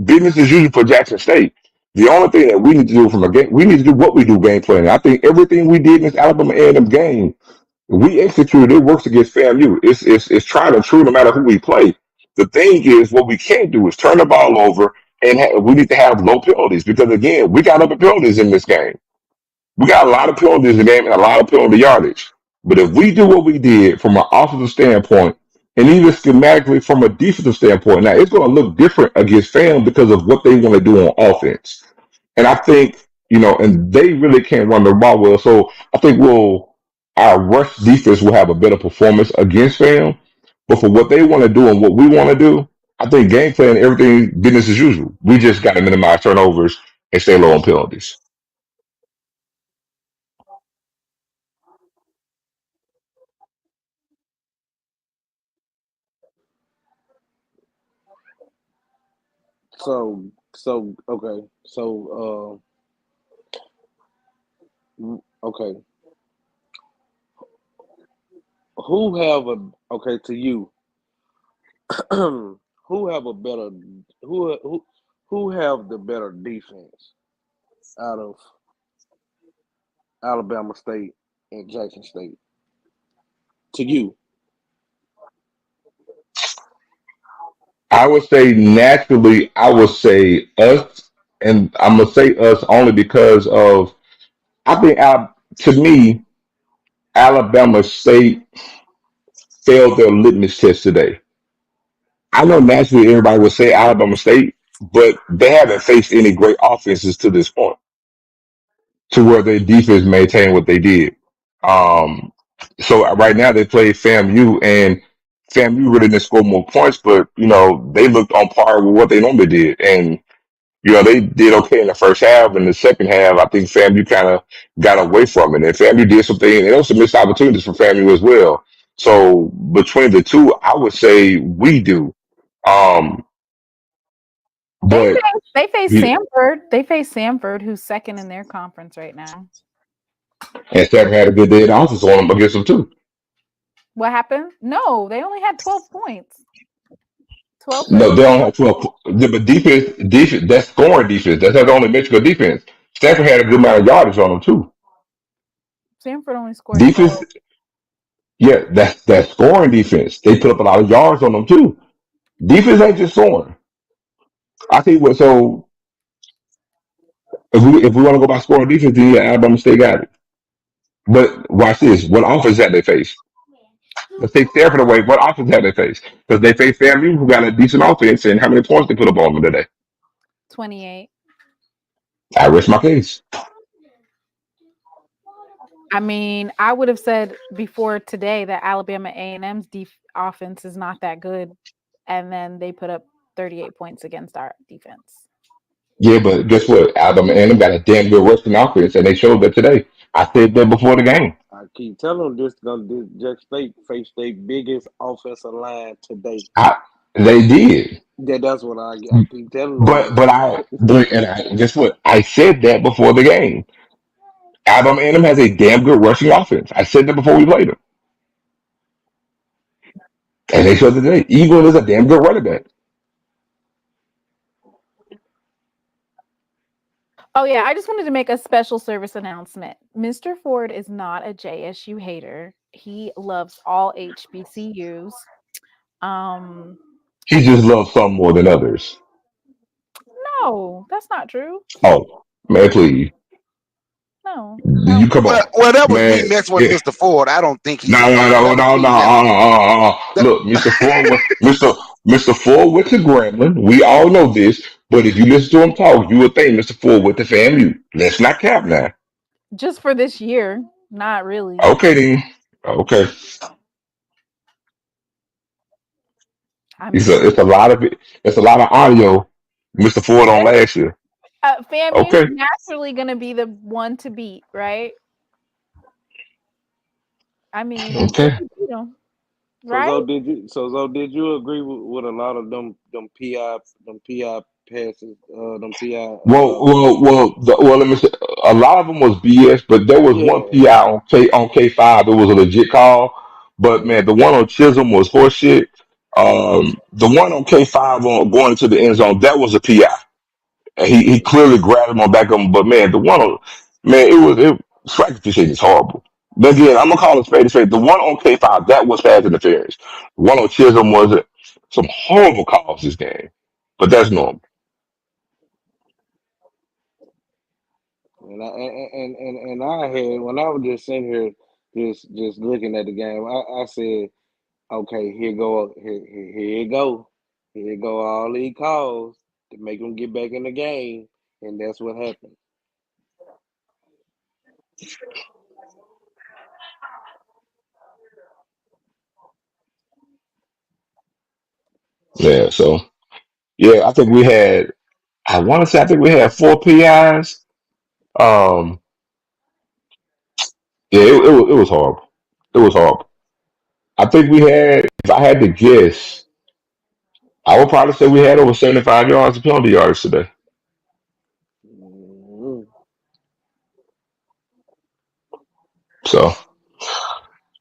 business as usual for Jackson State. The only thing that we need to do from a game, we need to do what we do game planning. I think everything we did in this Alabama A&M game, we executed. It works against FAMU. It's tried and true no matter who we play. The thing is, what we can't do is turn the ball over, and we need to have low penalties because again, we got other penalties in this game. We got a lot of penalties in the game and a lot of penalty yardage. But if we do what we did from an offensive standpoint, and even schematically from a defensive standpoint, now it's going to look different against fans because of what they want to do on offense. And I think, and they really can't run the ball well. So I think our rush defense will have a better performance against fam. But for what they want to do and what we want to do, I think game plan, everything business as usual. We just got to minimize turnovers and stay low on penalties. Okay, who have a to you? who have a better who have the better defense out of Alabama State and Jackson State to you? I would say naturally, I would say us, and I'm gonna say us only because of I think to me, Alabama State failed their litmus test today. I know naturally everybody would say Alabama State, but they haven't faced any great offenses to this point to where their defense maintained what they did. Um, so right now they play FAMU, and FAMU really didn't score more points, but they looked on par with what they normally did, and they did okay in the first half. In the second half, I think FAMU kind of got away from it, and FAMU did something, and there was some missed opportunities for FAMU as well. So between the two, I would say we do. Um, They but face they face you, Samford. They face Samford, who's second in their conference right now. and Stafford had a good day in the office on them against them too. What happened? No, they only had 12 points. 12 for No, them. they don't have 12. But defense, that's scoring defense. That's not the only metric of defense. Stafford had a good amount of yardage on them too. Samford only scored Defense, 12. yeah, that's scoring defense. They put up a lot of yards on them too. Defense ain't just scoring. I think what. So if we want to go by scoring defense, then yeah, Alabama State got it. But watch this. What offense have they faced? Let's take Stafford away. What offense have they faced? Because they faced FAMU, who got a decent offense, and how many points they put up on them today? 28. I rest my case. I mean, I would have said before today that Alabama A&M's offense is not that good, and then they put up 38 points against our defense. Yeah, but guess what? Alabama A&M got a damn good rushing offense, and they showed that today. I said that before the game. I keep telling them this Jack State face their biggest offensive line today. I, they did, That's what I keep telling them but that. guess what? I said that before the game. Alabama A&M has a damn good rushing offense. I said that before we played them, and they showed it today. Eagle is a damn good running back. Oh, yeah, I just wanted to make a special service announcement. Mr. Ford is not a JSU hater. He loves all HBCUs. He just loves some more than others. No, that's not true. Oh man, please, No. you come Well, on, well, that was me man. messing with Yeah. Mr. Ford. I don't think No, he's a no, hater. no, That was no, no. me just that. Look, Mr. Ford went to Grambling. We all know this, but if you listen to him talk, you would think Mr. Ford went to FAMU. Let's not cap now. Just for this year, not really. Okay then. Okay. I It's mean, a lot of it. It's a lot of audio. Mr. Ford on it's, last year. FAMU is Okay. naturally going to be the one to beat, right? I mean, until Okay. you beat them, So right? Zo, did you agree with a lot of them PI passes, them PI Let me say, a lot of them was BS, but there was one yeah. PI on K5. It was a legit call, but man, the one on Chisholm was horseshit. The one on K5 on going into the end zone, that was a PI. And he clearly grabbed him on back of him, but man, the one on man, SWAC officiating is horrible. But again, I'm gonna call it spade a spade. The one on K5, that was pass interference. The one on Chisholm was some horrible calls this game, but that's normal. And I had when I was just sitting here just looking at the game, I said, okay, here go all these calls to make them get back in the game, and that's what happened. Yeah, so yeah, I want to say I think we had four PIs. Um, yeah, it was horrible. It was horrible. I think we had, if I had to guess, I would probably say we had over 75 yards of penalty yards today. Mhm. So,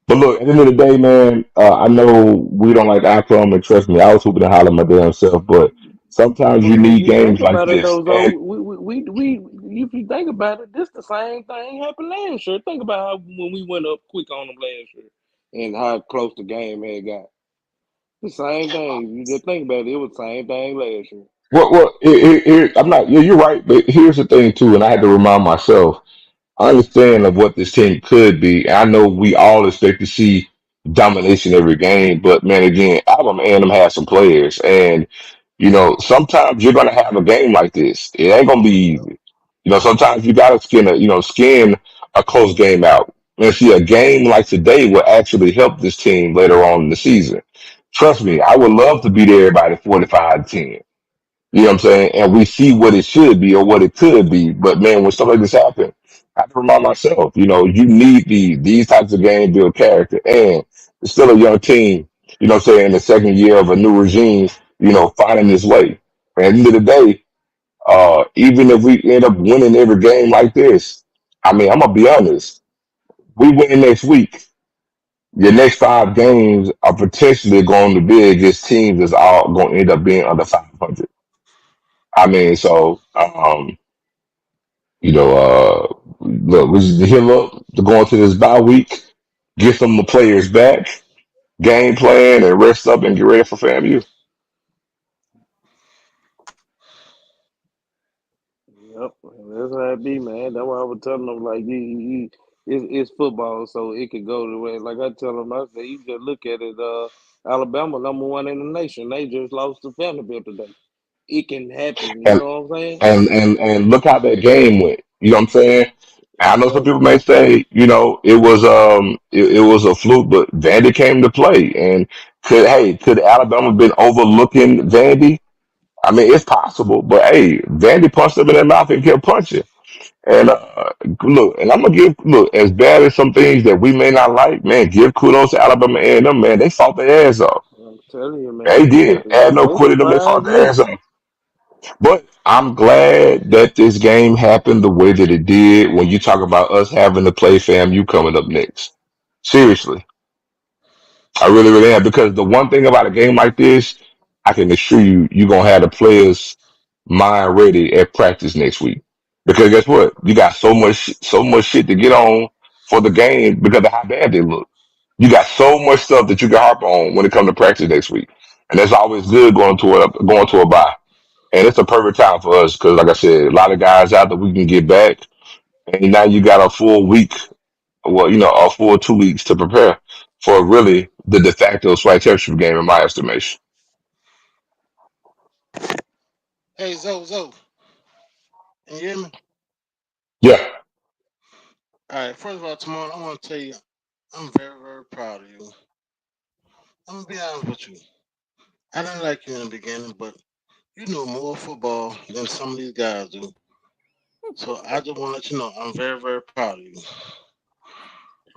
but look, at the end of the day, man, I know we don't like the outcome, and trust me, I was hooping and hollering my damn self, but sometimes But you if need you think games like about it, this. though, And we if you think about it, this the same thing happened last year. Think about how when we went up quick on them last year and how close the game had got. The same thing. You just think about it. It was the same thing last year. I'm not, yeah, you're right, but here's the thing, too, and I had to remind myself. understand of what this team could be. And I know we all expect to see domination every game, but man, again, Alabama A&M has some players, and sometimes you're gonna have a game like this. It ain't gonna be easy. Sometimes you gotta skin a close game out. And see, a game like today will actually help this team later on in the season. Trust me, I would love to beat everybody 45-10. You know what I'm saying? And we see what it should be or what it could be. But man, when stuff like this happen, I have to remind myself, you need these types of games build character. And it's still a young team, what I'm saying, in the second year of a new regime, finding this way. At the end of the day, even if we end up winning every game like this, I mean, I'm gonna be honest. We win next week. Your next 5 games are potentially going to be against teams that's all going to end up being under 500. I mean, so look, we just heal up to go into this bye week, get some of the players back, game plan, and rest up and get ready for FAMU. Yep, that's how it be, man. That's why I was telling them like it's football, so it could go the way. Like I tell them, I say you just look at it. Alabama #1 in the nation. They just lost to Vanderbilt today. It can happen. You And know what I'm saying? and look how that game went. You know what I'm saying? I know some Yep. people may say, it was a fluke, but Vandy came to play. And could Alabama been overlooking Vandy? I mean, it's possible, but hey, Vandy punched them in their mouth and kept punching. And look, and I'm gonna look as bad as some things that we may not like, man. Give kudos to Alabama A&M, man. They fought their ass off. I'm telling you, They man. did. Had no They quitting them. They fought surprised their me. ass off. But I'm glad that this game happened the way that it did. When you talk about us having to play FAMU coming up next, seriously, I really, really am. Because the one thing about a game like this, I can assure you, you're gonna have the players' mind ready at practice next week. Because guess what? You got so much shit to get on for the game because of how bad they look. You got so much stuff that you can harp on when it comes to practice next week, and that's always good going to a bye. And it's a perfect time for us because, like I said, a lot of guys out that we can get back, and now you got a full week, well, a full 2 weeks to prepare for really the de facto SWAC championship game, in my estimation. Hey, Zo, can you hear me? Yeah, All right, first of all, tomorrow, I want to tell you, I'm very, very proud of you. I'm going to be honest with you. I didn't like you in the beginning, but you know more football than some of these guys do. So I just want to let you know, I'm very, very proud of you.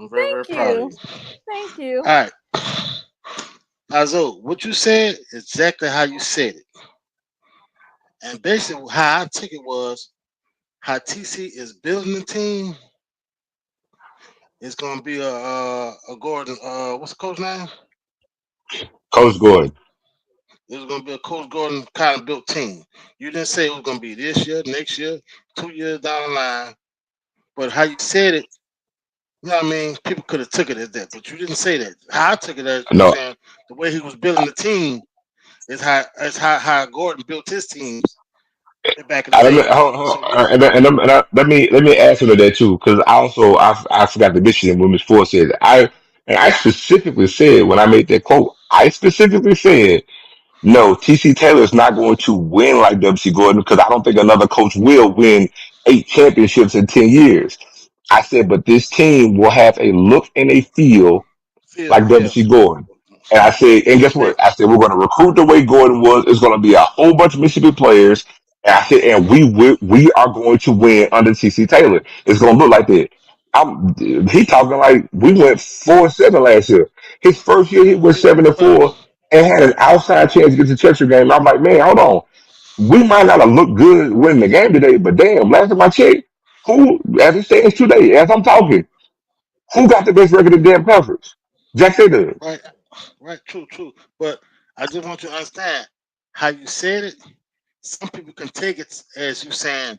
I'm very, very Thank proud of you. you. Thank you. All right. Now, Zo, what you said, exactly how you said it. And basically, how I took it was how TC is building the team. It's going to be a Gordon, what's the coach name? Coach Gordon. It was going to be a Coach Gordon kind of built team. You didn't say it was going to be this year, next year, 2 years down the line. But how you said it, you know what I mean? People could have took it as that, but you didn't say that. How I took it as you No, saying the way he was building the team is how Gordon built his teams back in the I, let me, day. hold, So hold, you let me answer to that too, because I forgot to mention when Miss Ford said it. I specifically said when I made that quote, I specifically said no, TC Taylor is not going to win like WC Gordon because I don't think another coach will win 8 championships in 10 years. I said, but this team will have a look and a feel feel, like yeah, WC Gordon. And I said, and guess what? exactly. I said, we're going to recruit the way Gordon was. It's going to be a whole bunch of Mississippi players. And I said, and we are going to win under TC Taylor. It's going to look like that. He talking like we went 4-7 last year. His first year, he went seven and But four and had an outside chance to get to the championship game. I'm like, man, hold on. We might not have looked good winning the game today, but damn, last time I checked, who, as it stands today, as I'm talking, who got the best record in the damn conference? Jack say does. right, right, true. But I just want you to understand how you said it. Some people can take it as you saying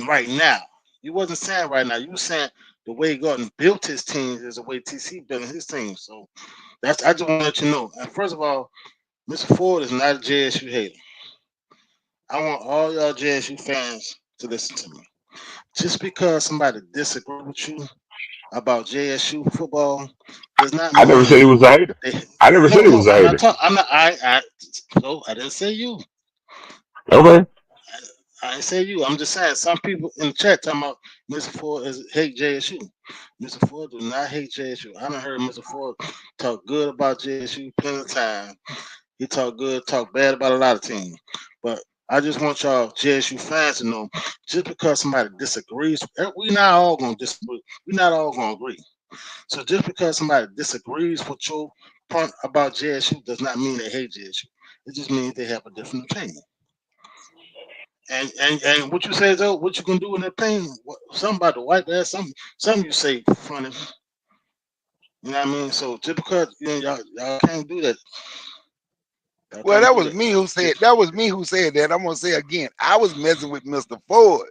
right now. You wasn't saying right now. You were saying the way Gordon built his teams is the way TC built his team. So that's I just want to let you know. And first of all, Mr. Ford is not a JSU hater. I want all y'all JSU fans to listen to me. Just because somebody disagree with you about JSU football does not I never said he mean was a hater. they. I never said No, he no, was a I'm not hater. talking. I'm not. No, I didn't say you. Okay. I didn't say you. I'm just saying some people in the chat talking about Mr. Ford is hate JSU. Mr. Ford do not hate JSU. I done heard Mr. Ford talk good about JSU plenty of time. He talk good, talk bad about a lot of teams. But I just want y'all JSU fans to know, just because somebody disagrees, we not all gonna disagree. We not all gonna agree. So just because somebody disagrees with your point about JSU does not mean they hate JSU. It just means they have a different opinion. And what you say though, what you gonna do in that pain? Something about the white ass, something you say funny. You know what I mean? So just because y'all can't do that, y'all Well, can't that do was that. me who said Just that was me who said that. I'm gonna say again. I was messing with Mr. Ford.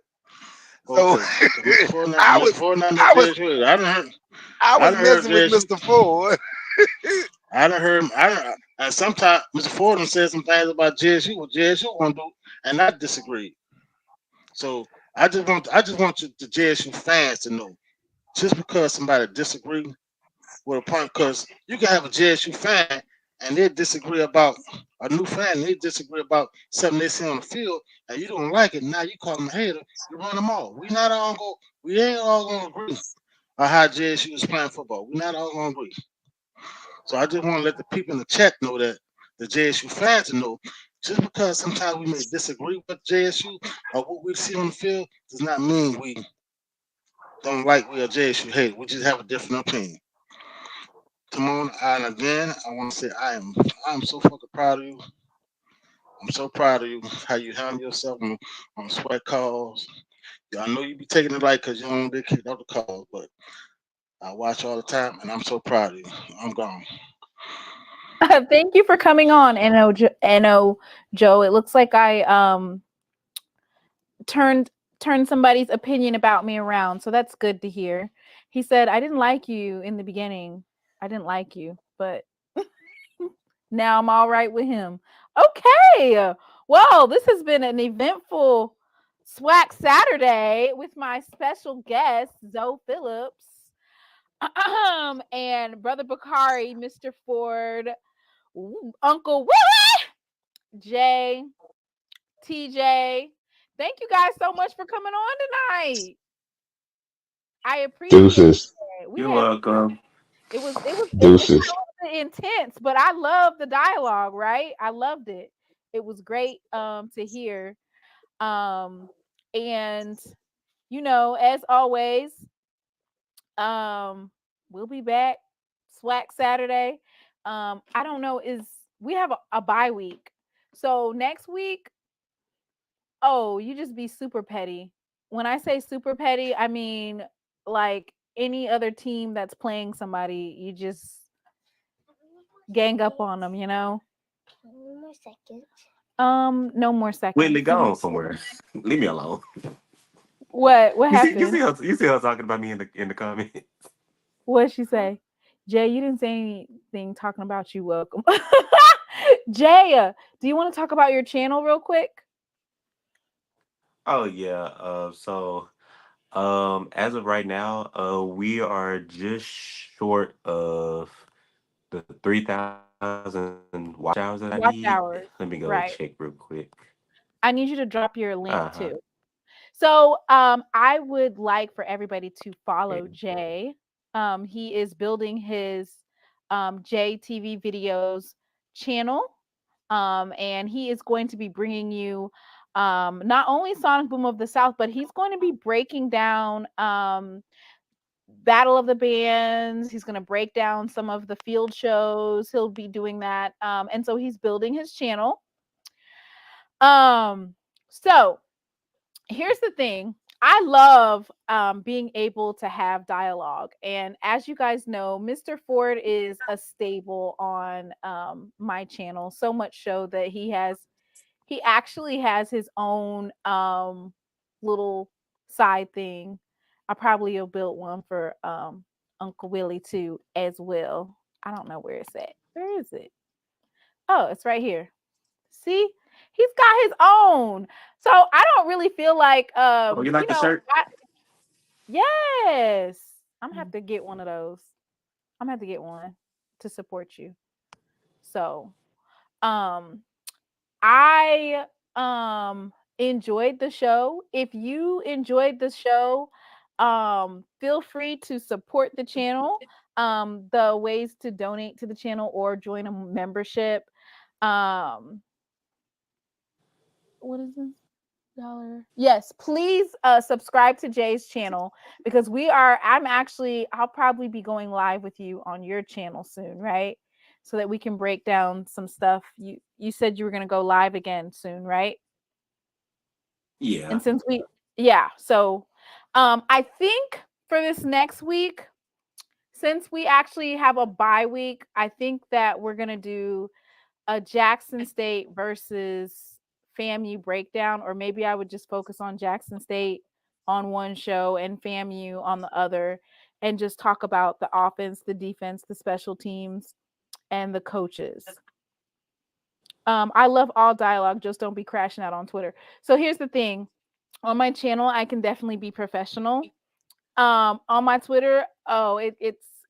So okay. Cause Mr. Ford not I Mr. was Ford not no I was JSU. I I was done heard messing with JSU. Mr. Ford. I done heard and sometimes Mr. Ford done said some things about JSU what JSU want to do, and I disagree. So I just want the JSU fans to know, just because somebody disagree with a point, because you can have a JSU fan and they disagree about a new fan, they disagree about something they see on the field, and you don't like it. Now you call them a hater, you run them off. We ain't all gonna agree on how JSU is playing football. We not all gonna agree. So I just want to let the people in the chat know that the JSU fans to know, just because sometimes we may disagree with JSU or what we see on the field does not mean we don't like we are JSU hate. We just have a different opinion. Timon, and again, I want to say I am so fucking proud of you. I'm so proud of you how you handle yourself on sweat calls. Yeah, I know you be taking it light because you don't get kicked off the calls, but I watch all the time, and I'm so proud of you. I'm gone. Thank you for coming on, No Joe. It looks like I turned somebody's opinion about me around, so that's good to hear. He said, I didn't like you in the beginning. I didn't like you, but now I'm all right with him. Okay. Well, this has been an eventful SWAC Saturday with my special guest, Zoe Phillips, and Brother Bakari, Mr. Ford, Uncle Willie, Jay, TJ. Thank you guys so much for coming on tonight. I appreciate Deuces. it. We You're had welcome. it was a Deuces. little bit intense, but I love the dialogue, right? I loved it. It was great to hear. Um and as always, um we'll be back SWAC Saturday. I don't know, is we have a bye week. So next week, oh, you just be super petty. When I say super petty, I mean like any other team that's playing somebody, you just gang up on them, you know? No more Whitley, seconds. go on somewhere. Leave me alone. What You happened? see her talking about me in the comments. What'd she say? Jay, you didn't say anything talking about you. Welcome. Jay, do you want to talk about your channel real quick? Oh yeah. As of right now, we are just short of the 3,000 watch hours that I need. Watch Let me hours. go check Right. real quick. I need you to drop your link Uh-huh. too. So I would like for everybody to follow Okay. Jay. He is building his JTV videos channel. And he is going to be bringing you not only Sonic Boom of the South, but he's going to be breaking down Battle of the Bands. He's going to break down some of the field shows. He'll be doing that. And so he's building his channel. So here's the thing. I love being able to have dialogue. And as you guys know, Mr. Ford is a staple on my channel, so much so that he actually has his own little side thing. I probably will build one for Uncle Willie too as well. I don't know where it's at. Where is it? Oh, it's right here. See? He's got his own. So I don't really feel like Oh, you like the shirt? yes. I'm gonna have to get one of those. I'm gonna have to get one to support you. So um I enjoyed the show. If you enjoyed the show, feel free to support the channel. The ways to donate to the channel or join a membership. Um what is this? Dollar. Yes, please subscribe to Jay's channel because I'll probably be going live with you on your channel soon, right? So that we can break down some stuff. You said you were going to go live again soon, right? Yeah. And so I think for this next week, since we actually have a bye week, I think that we're going to do a Jackson State versus FAMU breakdown, or maybe I would just focus on Jackson State on one show and FAMU on the other, and just talk about the offense, the defense, the special teams, and the coaches. I love all dialogue, just don't be crashing out on Twitter. So here's the thing. On my channel, I can definitely be professional. On my Twitter,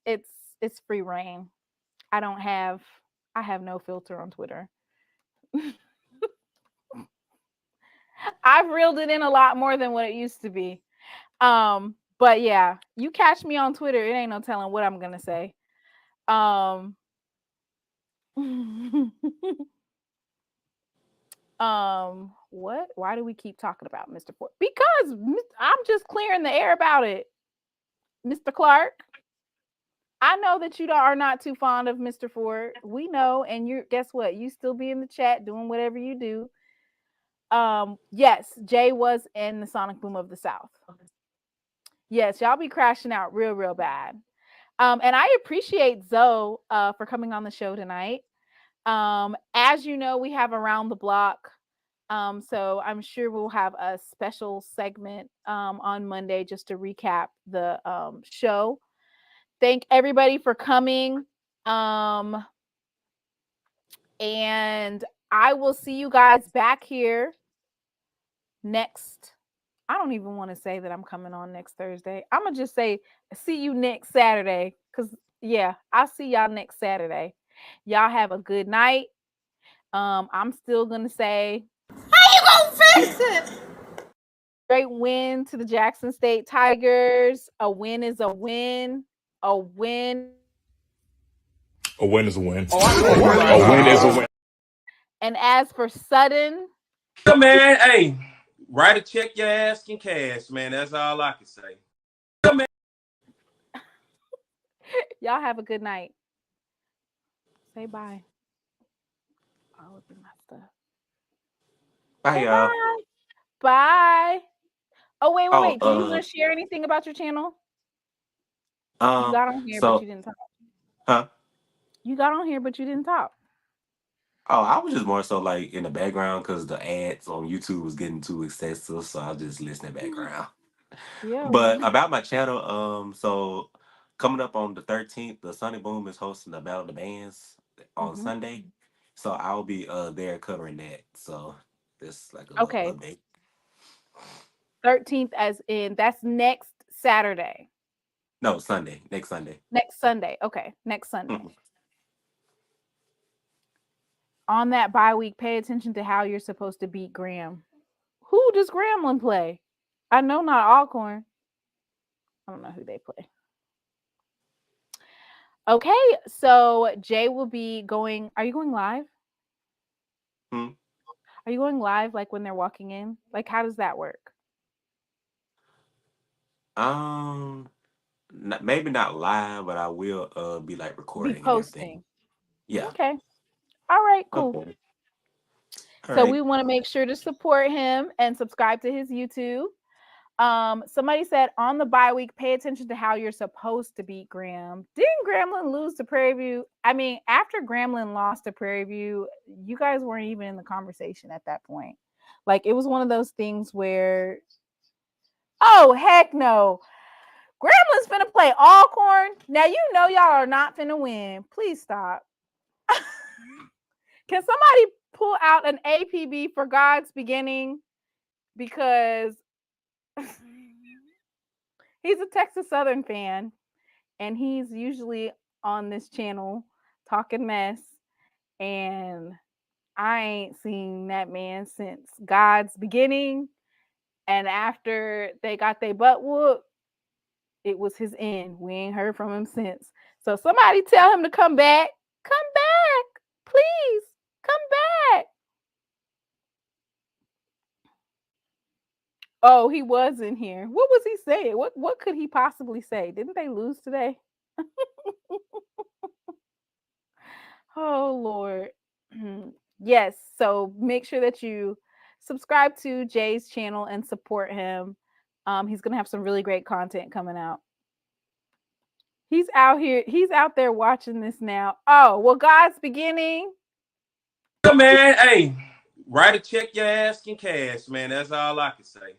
it's free reign. I have no filter on Twitter. I've reeled it in a lot more than what it used to be. But yeah, you catch me on Twitter, it ain't no telling what I'm gonna say. What? Why do we keep talking about Mr. Ford? Because I'm just clearing the air about it, Mr. Clark. I know that you are not too fond of Mr. Ford. We know, and you guess what? You still be in the chat doing whatever you do. Yes, Jay was in the Sonic Boom of the South. Yes, y'all be crashing out real bad. And I appreciate Zoe for coming on the show tonight. As you know, we have Around the Block. So I'm sure we'll have a special segment on Monday just to recap the show. Thank everybody for coming. And I will see you guys back here next. I don't even want to say that I'm coming on next Thursday. I'm going to just say, see you next Saturday. Because, yeah, I'll see y'all next Saturday. Y'all have a good night. I'm still going to say, how you going to fix it? Great win to the Jackson State Tigers. A win is a win. A win. A win is a win. A win is a win. And as for Sutton, Yeah, man, hey, write a check your ass in cash, man. That's all I can say. Yeah, man. y'all have a good night. Say bye. I'll look at my stuff. Bye, Say y'all. bye. Bye. Oh, wait. Oh, Do you want to share anything about your channel? You got on here, but so, you didn't talk. huh? You got on here, but you didn't talk. Oh, I was just more so like in the background because the ads on YouTube was getting too excessive, so I just listened background. Yeah. But about my channel, so coming up on the 13th, the Sonic Boom is hosting the Battle of the Bands on Sunday. So I'll be there covering that. So this like a little Okay. update. 13th, as in that's next Saturday. No, Sunday. Next Sunday. Next Sunday. Okay. Next Sunday. Mhm. On that bye week, pay attention to how you're supposed to beat Graham. Who does Gremlin play? I know not Alcorn. I don't know who they play. Okay, so Jay will be going. Are you going live? Are you going live like when they're walking in? Like, how does that work? Maybe not live, but I will be like Be recording and everything. posting. Yeah. Okay. All right, cool. Okay. All So right. we want to make sure to support him and subscribe to his YouTube. Somebody said on the bye week, pay attention to how you're supposed to beat Graham. Didn't Gremlin lose to Prairie View? I mean, after Gremlin lost to Prairie View, you guys weren't even in the conversation at that point. Like, it was one of those things where, oh, heck no. Gremlin's finna play Alcorn. Now, you know y'all are not finna win. Please stop. Can somebody pull out an APB for God's beginning because he's a Texas Southern fan and he's usually on this channel talking mess, and I ain't seen that man since God's beginning. And after they got their butt whooped, it was his end. We ain't heard from him since. So somebody tell him to come back. Come back. Please. Come back. Oh, he was in here. What was he saying? What could he possibly say? Didn't they lose today? Oh, Lord. Yes. So make sure that you subscribe to Jay's channel and support him. He's going to have some really great content coming out. He's out here. He's out there watching this now. Oh, well, God's beginning. Yeah, man, hey, write a check your ass in cash, man. That's all I can say.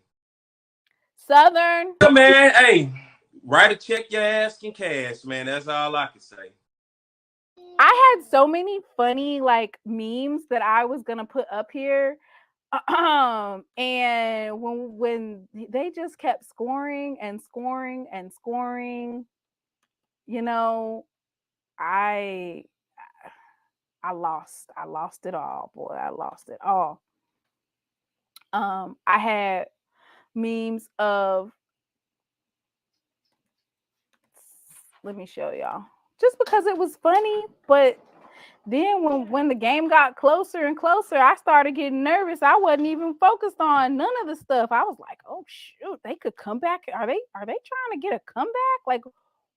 Southern. Yeah, man, hey, write a check your ass in cash, man. That's all I can say. I had so many funny like memes that I was gonna put up here. And when they just kept scoring and scoring and scoring, you know, I lost it all, boy. I lost it all. I had memes of, let me show y'all, just because it was funny. But then when the game got closer and closer, I started getting nervous. I wasn't even focused on none of the stuff. I was like, oh shoot, they could come back. Are they trying to get a comeback? Like,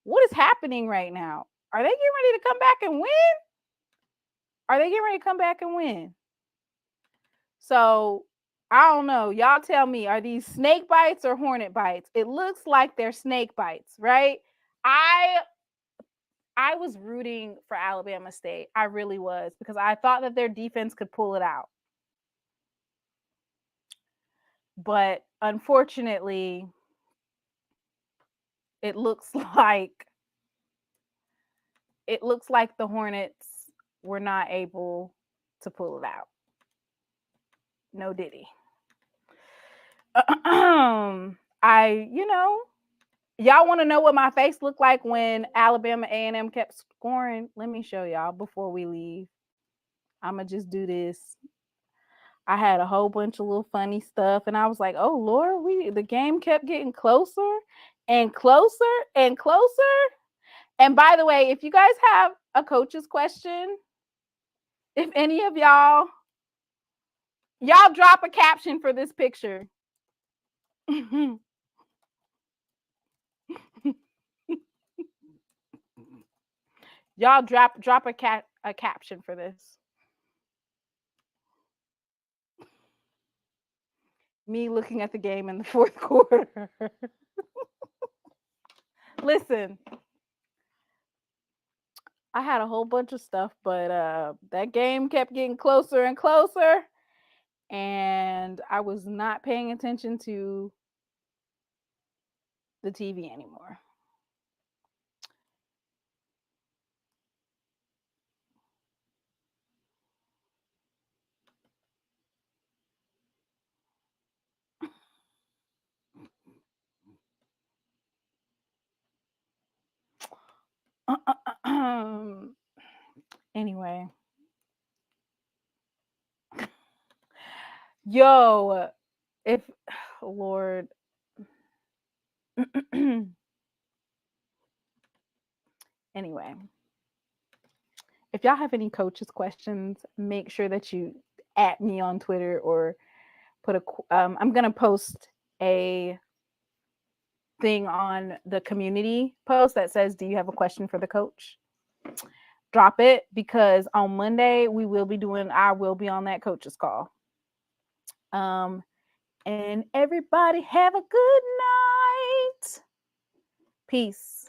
what is happening right now? Are they getting ready to come back and win? Are they getting ready to come back and win? So I don't know. Y'all tell me, are these snake bites or hornet bites? It looks like they're snake bites, right? I was rooting for Alabama State. I really was, because I thought that their defense could pull it out. But unfortunately, it looks like the Hornets were not able to pull it out. No diddy. Y'all want to know what my face looked like when Alabama A&M kept scoring? Let me show y'all before we leave. I'm going to just do this. I had a whole bunch of little funny stuff, and I was like, oh, Lord, the game kept getting closer and closer and closer. And by the way, if you guys have a coach's question, if any of y'all drop a caption for this picture. Y'all drop a caption for this. Me looking at the game in the fourth quarter. Listen, I had a whole bunch of stuff, but that game kept getting closer and closer, and I was not paying attention to the TV anymore. Anyway, yo, if Lord, anyway, if y'all have any coaches questions, make sure that you at me on Twitter or put I'm gonna post a thing on the community post that says, do you have a question for the coach? Drop it, because on Monday I will be on that coach's call. And everybody have a good night. Peace.